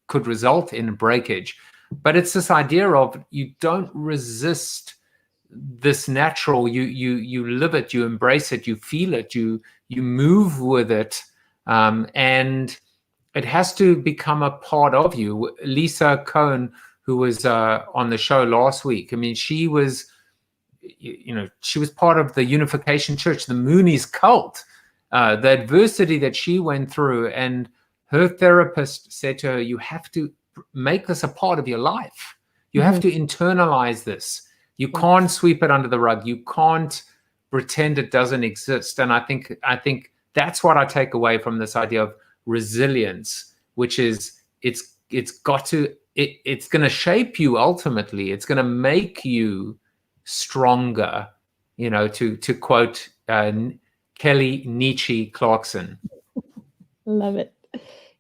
could result in breakage. But it's this idea of you don't resist this natural, you live it, you embrace it, you feel it, you move with it, and it has to become a part of you. Lisa Cohn, who was on the show last week, I mean, she was part of the Unification Church, the Moonies cult, the adversity that she went through, and her therapist said to her, you have to make this a part of your life. You have to internalize this. You can't sweep it under the rug. You can't pretend it doesn't exist. And I think that's what I take away from this idea of resilience, which is it's going to shape you ultimately. It's going to make you stronger, to quote Kelly Nietzsche Clarkson. Love it.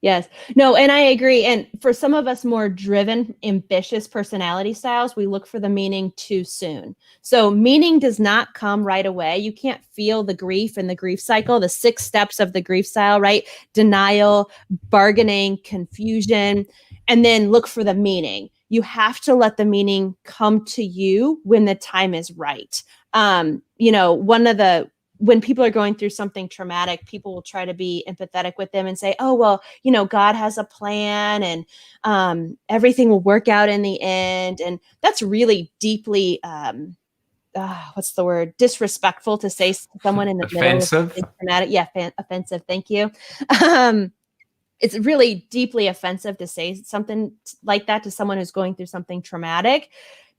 Yes. No, and I agree. And for some of us more driven, ambitious personality styles, we look for the meaning too soon. So meaning does not come right away. You can't feel the grief in the grief cycle, the 6 steps of the grief style, right? Denial, bargaining, confusion, and then look for the meaning. You have to let the meaning come to you when the time is right. When people are going through something traumatic, people will try to be empathetic with them and say, oh, well, God has a plan and everything will work out in the end. And that's really deeply, disrespectful to say to someone in the offensive. Middle of traumatic. Yeah, offensive. Thank you. It's really deeply offensive to say something like that to someone who's going through something traumatic,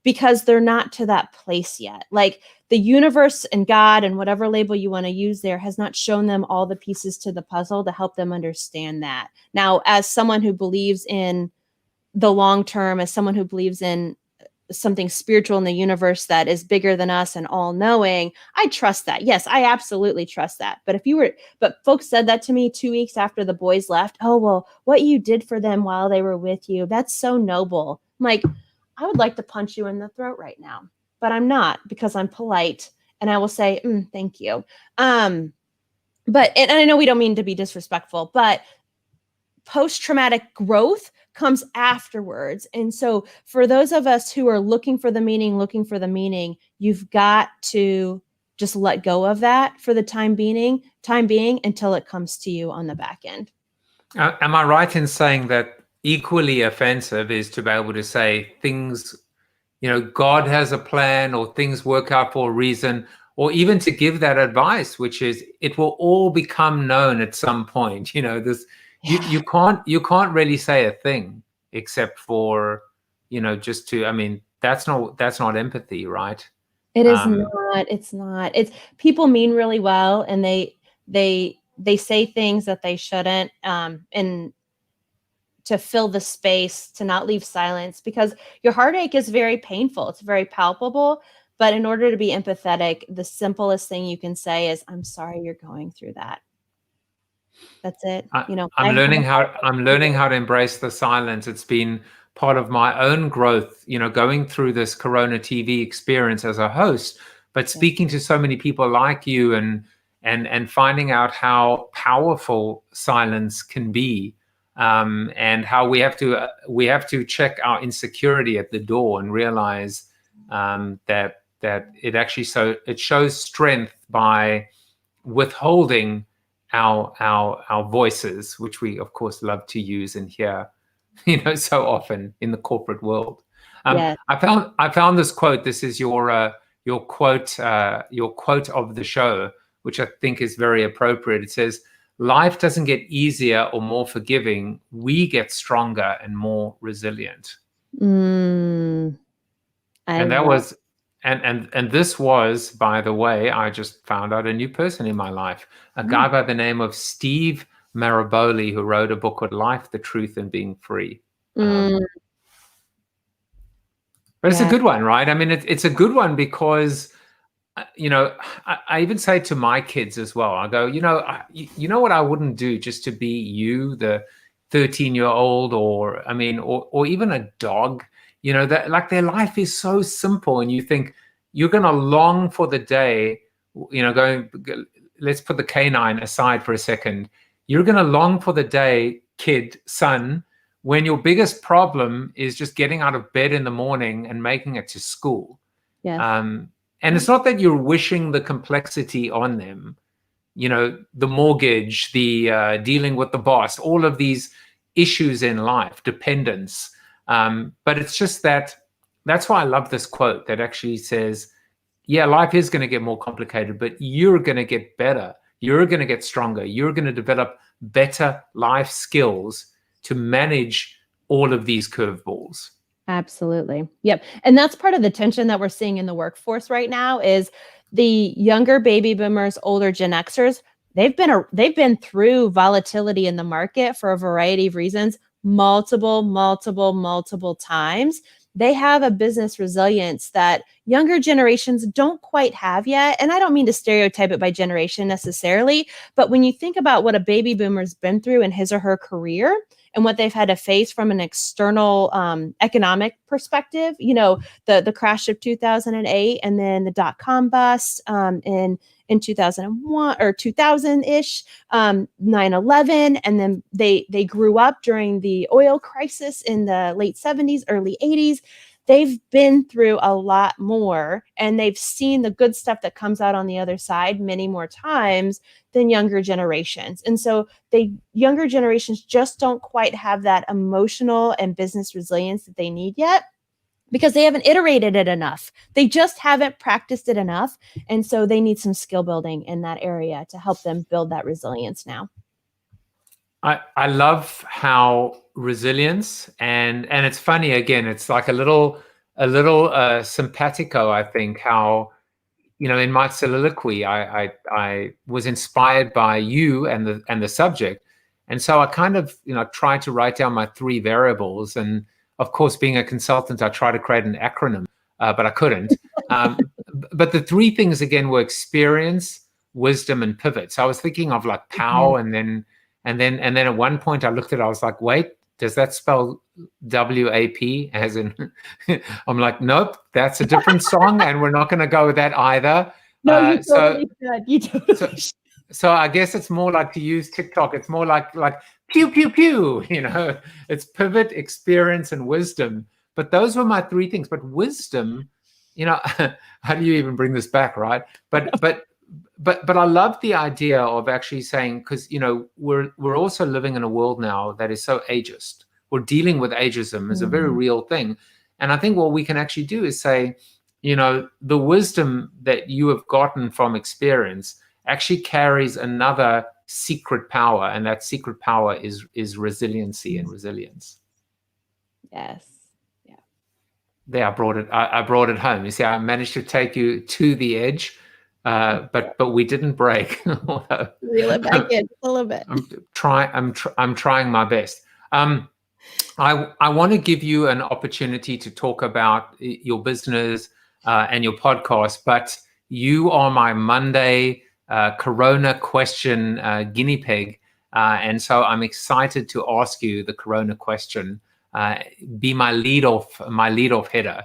because they're not to that place yet. Like the universe and God and whatever label you want to use there has not shown them all the pieces to the puzzle to help them understand that. Now, as someone who believes in the long term, as someone who believes in something spiritual in the universe that is bigger than us and all knowing, I trust that. Yes, I absolutely trust that. But folks said that to me 2 weeks after the boys left. Oh, well, what you did for them while they were with you, that's so noble. I'm like, I would like to punch you in the throat right now, but I'm not, because I'm polite and I will say, thank you. And I know we don't mean to be disrespectful, but post-traumatic growth comes afterwards. And so for those of us who are looking for the meaning, you've got to just let go of that for the time being until it comes to you on the back end. Am I right in saying that equally offensive is to be able to say things, God has a plan, or things work out for a reason, or even to give that advice, which is it will all become known at some point. You can't really say a thing except for, just to, that's not empathy, right? It is not. It's not. It's people mean really well, and they say things that they shouldn't, and to fill the space, to not leave silence, because your heartache is very painful. It's very palpable. But in order to be empathetic, the simplest thing you can say is, I'm sorry you're going through that. That's it. I'm learning how to embrace the silence. It's been part of my own growth, going through this Corona TV experience as a host, but speaking to so many people like you and finding out how powerful silence can be. And how we have to check our insecurity at the door and realize that it shows strength by withholding our voices, which we of course love to use and hear, so often in the corporate world. I found this quote. This is your quote of the show, which I think is very appropriate. It says, life doesn't get easier or more forgiving. We get stronger and more resilient. And this was, by the way, I just found out a new person in my life, a guy by the name of Steve Maraboli, who wrote a book called Life, the Truth, and Being Free. But it's a good one, right? It's a good one because I even say to my kids as well, I go, what I wouldn't do just to be you, the 13-year-old, or even a dog, that like their life is so simple, and you think you're going to long for the day, let's put the canine aside for a second. You're going to long for the day, son, when your biggest problem is just getting out of bed in the morning and making it to school. Yeah. And it's not that you're wishing the complexity on them, the mortgage, the dealing with the boss, all of these issues in life, dependence. But it's just that's why I love this quote that actually says, yeah, life is going to get more complicated, but you're going to get better. You're going to get stronger. You're going to develop better life skills to manage all of these curveballs. Absolutely. Yep. And that's part of the tension that we're seeing in the workforce right now is the younger baby boomers, older Gen Xers, they've been through volatility in the market for a variety of reasons, multiple times. They have a business resilience that younger generations don't quite have yet. And I don't mean to stereotype it by generation necessarily, but when you think about what a baby boomer's been through in his or her career, and what they've had to face from an external economic perspective, the crash of 2008 and then the dot-com bust in 2001 or 2000-ish, 9/11, and then they grew up during the oil crisis in the late 70s, early 80s. They've been through a lot more, and they've seen the good stuff that comes out on the other side many more times than younger generations. And so the younger generations just don't quite have that emotional and business resilience that they need yet because they haven't iterated it enough. They just haven't practiced it enough. And so they need some skill building in that area to help them build that resilience now. I love how resilience and it's funny again, it's like a little simpatico, I think, how in my soliloquy I was inspired by you and the subject. And so I kind of tried to write down my 3 variables, and of course being a consultant I tried to create an acronym, but I couldn't. But the 3 things again were experience, wisdom, and pivot. So I was thinking of like POW, and then at one point I looked at it, I was like, wait, does that spell WAP? As in, I'm like, nope, that's a different song, and we're not going to go with that either. No, you totally should. You totally should. So I guess it's more like to use TikTok. It's more like pew pew pew. It's pivot, experience, and wisdom. But those were my 3 things. But wisdom, how do you even bring this back, right? But I love the idea of actually saying, because we're also living in a world now that is so ageist. We're dealing with ageism as a very real thing, and I think what we can actually do is say, the wisdom that you have gotten from experience actually carries another secret power, and that secret power is resiliency and resilience. Yes. Yeah. There, I brought it home. You see, I managed to take you to the edge. But we didn't break. Reel it back in a little bit. I'm trying my best. I want to give you an opportunity to talk about your business and your podcast, but you are my Monday Corona question guinea pig, and so I'm excited to ask you the Corona question. Be my lead off header.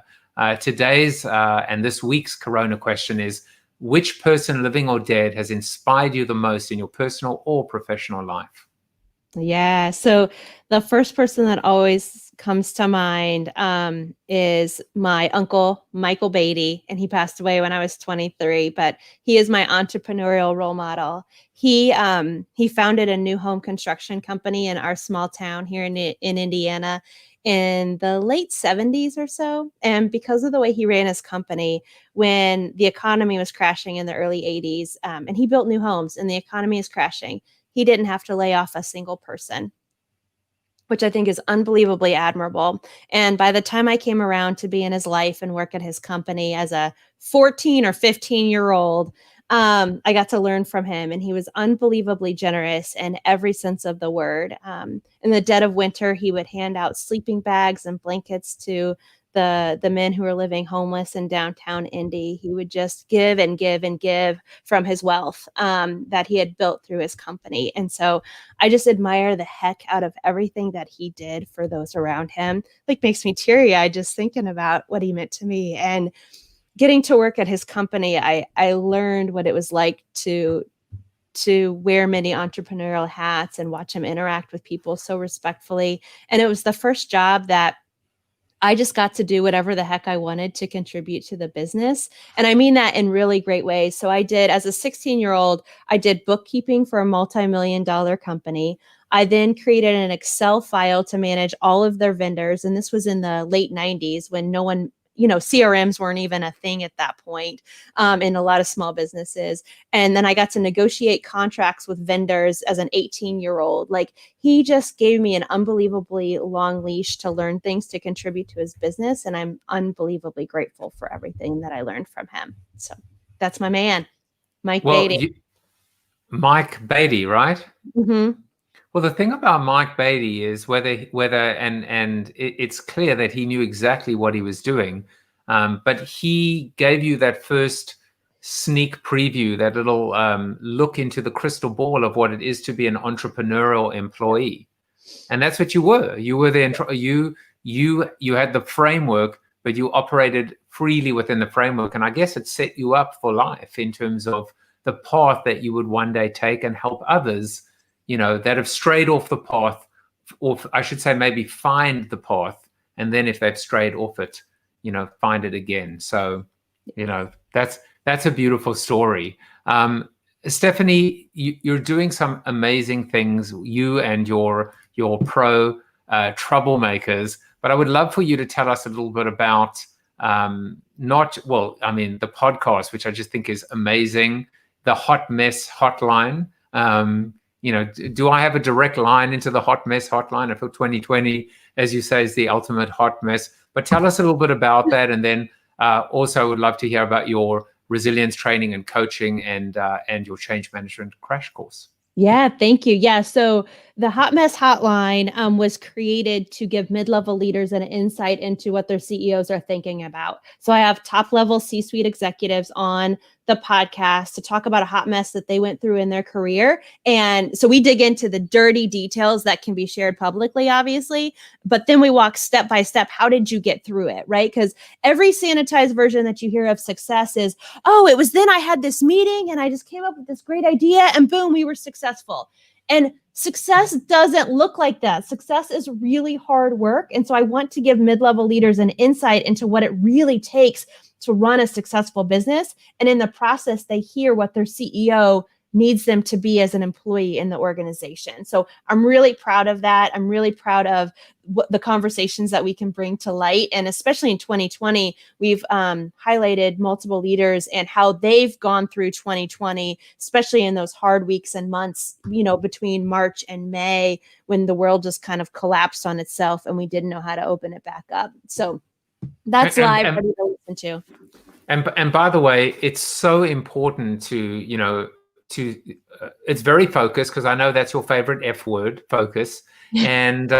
Today's and this week's Corona question is: which person, living or dead, has inspired you the most in your personal or professional life? Yeah. So the first person that always comes to mind is my uncle, Michael Beatty, and he passed away when I was 23, but he is my entrepreneurial role model. He founded a new home construction company in our small town here in Indiana in the late 70s or so. And because of the way he ran his company, when the economy was crashing in the early 80s, and he built new homes and the economy is crashing, he didn't have to lay off a single person, which I think is unbelievably admirable. And by the time I came around to be in his life and work at his company as a 14 or 15-year-old, I got to learn from him, and he was unbelievably generous in every sense of the word. In the dead of winter, he would hand out sleeping bags and blankets to the men who were living homeless in downtown Indy. He would just give and give and give from his wealth that he had built through his company. And so I just admire the heck out of everything that he did for those around him. Like, makes me teary-eyed just thinking about what he meant to me. And getting to work at his company, I learned what it was like to wear many entrepreneurial hats and watch him interact with people so respectfully. And it was the first job that I just got to do whatever the heck I wanted to contribute to the business. And I mean that in really great ways. So I did, as a 16-year-old, I did bookkeeping for a multi-million-dollar company. I then created an Excel file to manage all of their vendors. And this was in the late 90s when no one CRMs weren't even a thing at that point in a lot of small businesses. And then I got to negotiate contracts with vendors as an 18-year-old. Like, he just gave me an unbelievably long leash to learn things to contribute to his business. And I'm unbelievably grateful for everything that I learned from him. So that's my man, Mike Beatty. Mike Beatty, right? Mm-hmm. Well, the thing about Mike Beatty is it's clear that he knew exactly what he was doing, but he gave you that first sneak preview, that little look into the crystal ball of what it is to be an entrepreneurial employee, and that's what you were. You were you had the framework, but you operated freely within the framework, and I guess it set you up for life in terms of the path that you would one day take and help others, that have strayed off the path, or I should say maybe find the path, and then if they've strayed off it, find it again. So, that's a beautiful story. Stefanie, you're doing some amazing things, you and your pro troublemakers, but I would love for you to tell us a little bit about the podcast, which I just think is amazing, the Hot Mess Hotline. Do I have a direct line into the Hot Mess Hotline? I feel 2020, as you say, is the ultimate hot mess. But tell us a little bit about that, and then also would love to hear about your resilience training and coaching and your change management crash course. Yeah, thank you. Yeah, so the Hot Mess Hotline was created to give mid-level leaders an insight into what their CEOs are thinking about. So I have top-level C-suite executives on the podcast to talk about a hot mess that they went through in their career. And so we dig into the dirty details that can be shared publicly, obviously, but then we walk step by step. How did you get through it, right? Because every sanitized version that you hear of success is, oh, it was then I had this meeting and I just came up with this great idea and boom, we were successful. And success doesn't look like that. Success is really hard work. And so I want to give mid-level leaders an insight into what it really takes to run a successful business. And in the process, they hear what their CEO needs them to be as an employee in the organization. So I'm really proud of that. I'm really proud of the conversations that we can bring to light. And especially in 2020, we've highlighted multiple leaders and how they've gone through 2020, especially in those hard weeks and months, between March and May, when the world just kind of collapsed on itself and we didn't know how to open it back up. So that's live for you to listen to. And by the way, it's so important to, it's very focused, because I know that's your favorite F word, focus. And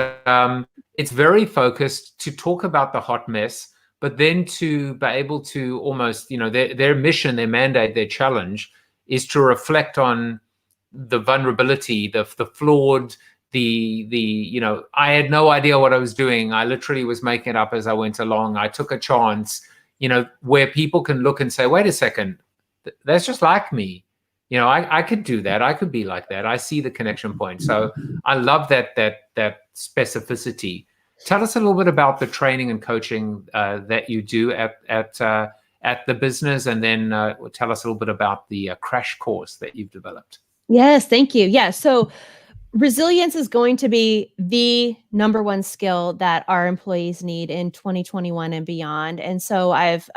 it's very focused to talk about the hot mess, but then to be able to almost, their mission, their mandate, their challenge is to reflect on the vulnerability, the flawed, I had no idea what I was doing. I literally was making it up as I went along. I took a chance, where people can look and say, wait a second, that's just like me. I could do that. I could be like that. I see the connection point. So I love that specificity. Tell us a little bit about the training and coaching that you do at the business, and then tell us a little bit about the crash course that you've developed. Yes, thank you. Yeah, so resilience is going to be the number one skill that our employees need in 2021 and beyond. And so I've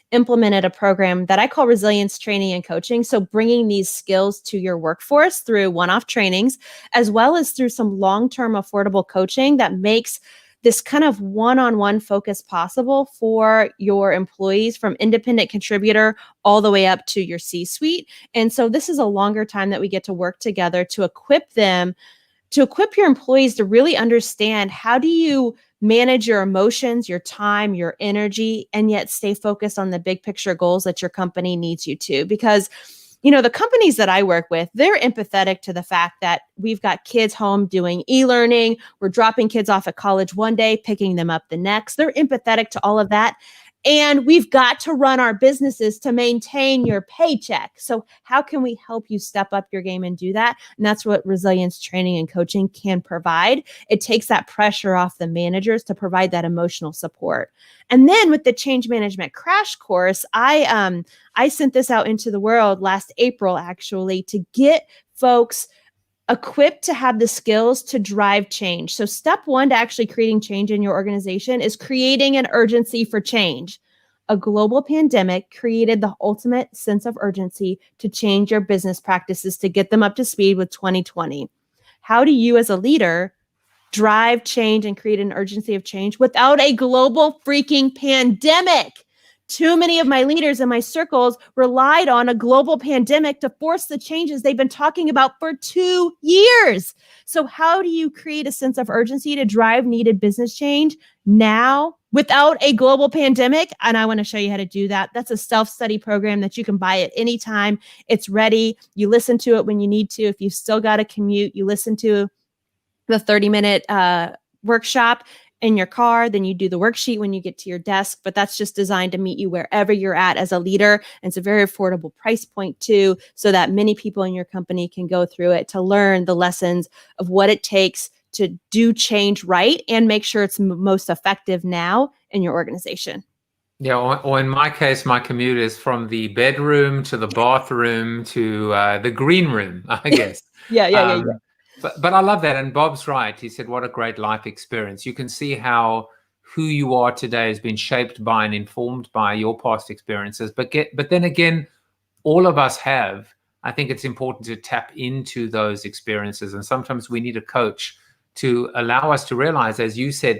implemented a program that I call resilience training and coaching. So bringing these skills to your workforce through one-off trainings, as well as through some long-term affordable coaching that makes this kind of one-on-one focus possible for your employees, from independent contributor all the way up to your C-suite. And so this is a longer time that we get to work together to equip them, to equip your employees to really understand, how do you manage your emotions, your time, your energy, and yet stay focused on the big picture goals that your company needs you to. Because the companies that I work with, they're empathetic to the fact that we've got kids home doing e-learning. We're dropping kids off at college one day, picking them up the next. They're empathetic to all of that. And we've got to run our businesses to maintain your paycheck. So how can we help you step up your game and do that? And that's what resilience training and coaching can provide. It takes that pressure off the managers to provide that emotional support. And then with the change management crash course, I sent this out into the world last April, actually, to get folks equipped to have the skills to drive change. So step one to actually creating change in your organization is creating an urgency for change. A global pandemic created the ultimate sense of urgency to change your business practices to get them up to speed with 2020. How do you as a leader drive change and create an urgency of change without a global freaking pandemic? Too many of my leaders in my circles relied on a global pandemic to force the changes they've been talking about for 2 years. So how do you create a sense of urgency to drive needed business change now without a global pandemic? And I want to show you how to do that. That's a self-study program that you can buy at any time. It's ready. You listen to it when you need to. If you've still got a commute, you listen to the 30-minute workshop in your car, then you do the worksheet when you get to your desk, but that's just designed to meet you wherever you're at as a leader. And it's a very affordable price point too, so that many people in your company can go through it to learn the lessons of what it takes to do change right and make sure it's most effective now in your organization. Yeah, or in my case, my commute is from the bedroom to the bathroom to the green room, I guess. Yeah. But I love that. And Bob's right. He said, what a great life experience. You can see how who you are today has been shaped by and informed by your past experiences. But then again, all of us have. I think it's important to tap into those experiences. And sometimes we need a coach to allow us to realize, as you said,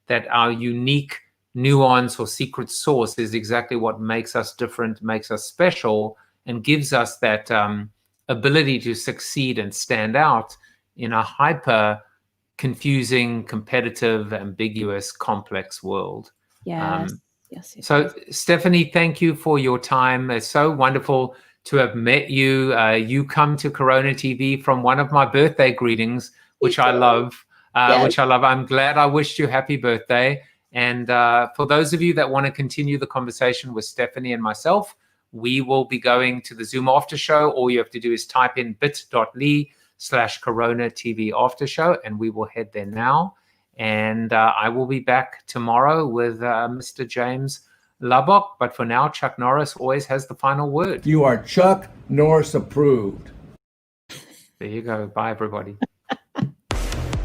that our unique nuance or secret sauce is exactly what makes us different, makes us special, and gives us that ability to succeed and stand out in a hyper confusing, competitive, ambiguous, complex world. Yes. So Stefanie, thank you for your time. It's so wonderful to have met you. You come to Corona TV from one of my birthday greetings, which I love. I'm glad I wished you happy birthday. And for those of you that want to continue the conversation with Stefanie and myself, we will be going to the Zoom after show. All you have to do is type in bit.ly/CoronaTV after show, and we will head there now. And I will be back tomorrow with Mr. James Lubbock. But for now, Chuck Norris always has the final word. You are Chuck Norris approved. There you go. Bye, everybody.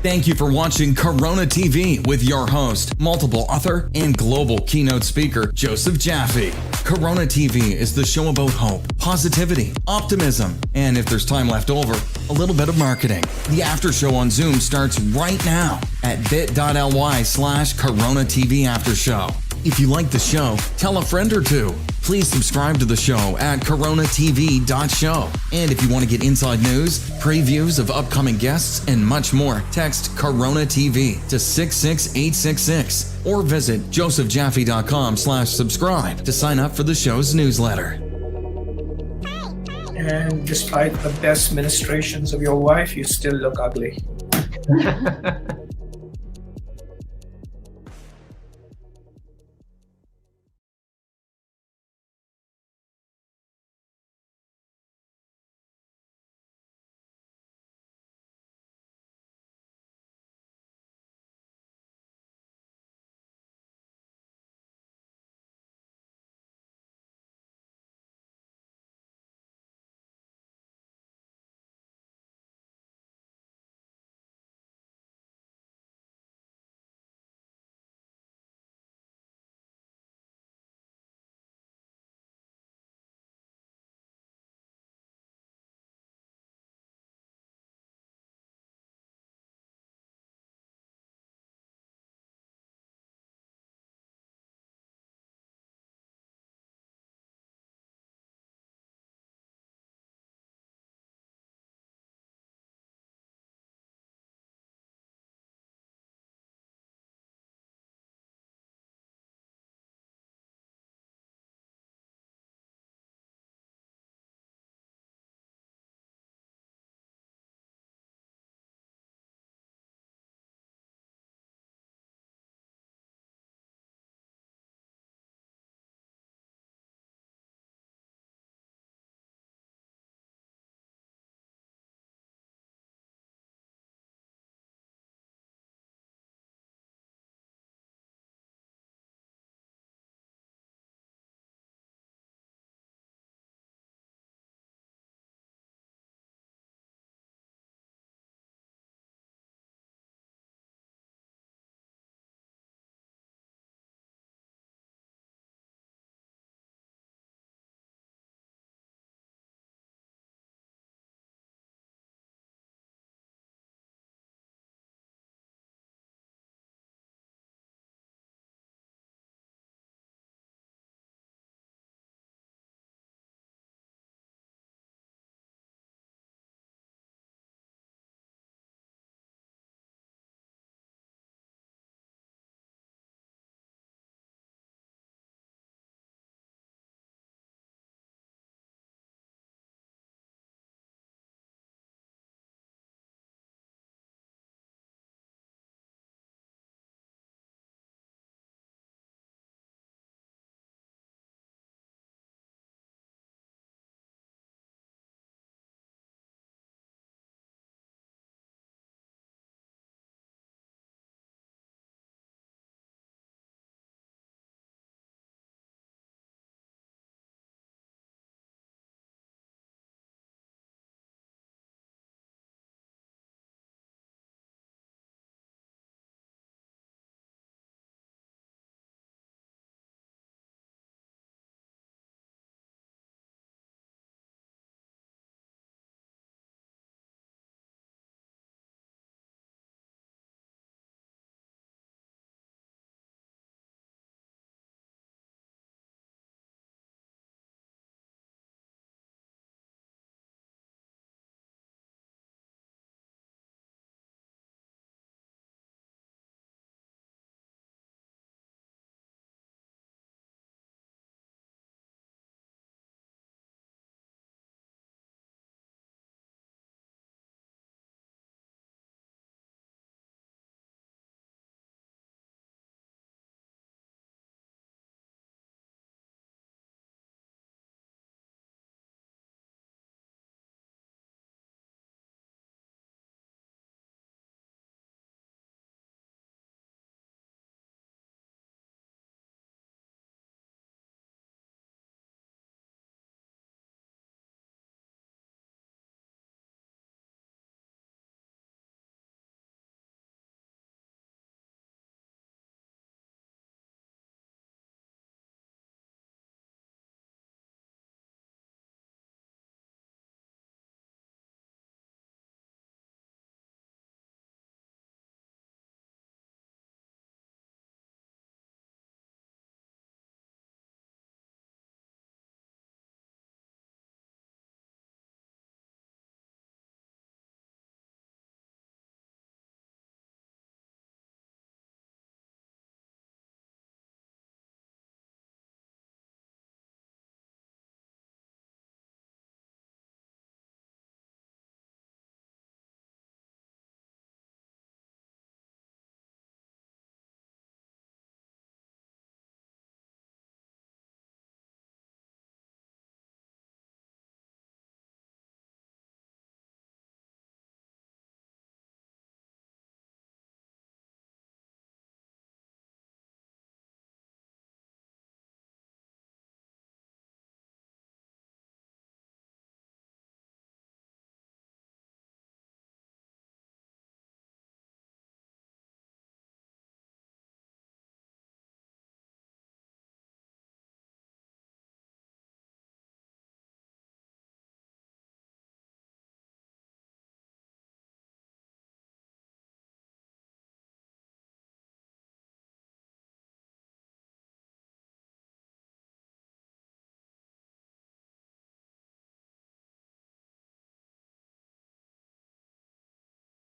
Thank you for watching Corona TV with your host, multiple author, and global keynote speaker, Joseph Jaffe. Corona TV is the show about hope, positivity, optimism, and if there's time left over, a little bit of marketing. The after show on Zoom starts right now at bit.ly/Corona TV after show. If you like the show, tell a friend or two. Please subscribe to the show at CoronaTV.show. And if you want to get inside news, previews of upcoming guests, and much more, text Corona TV to 66866 or visit josephjaffe.com/subscribe to sign up for the show's newsletter. And despite the best ministrations of your wife, you still look ugly.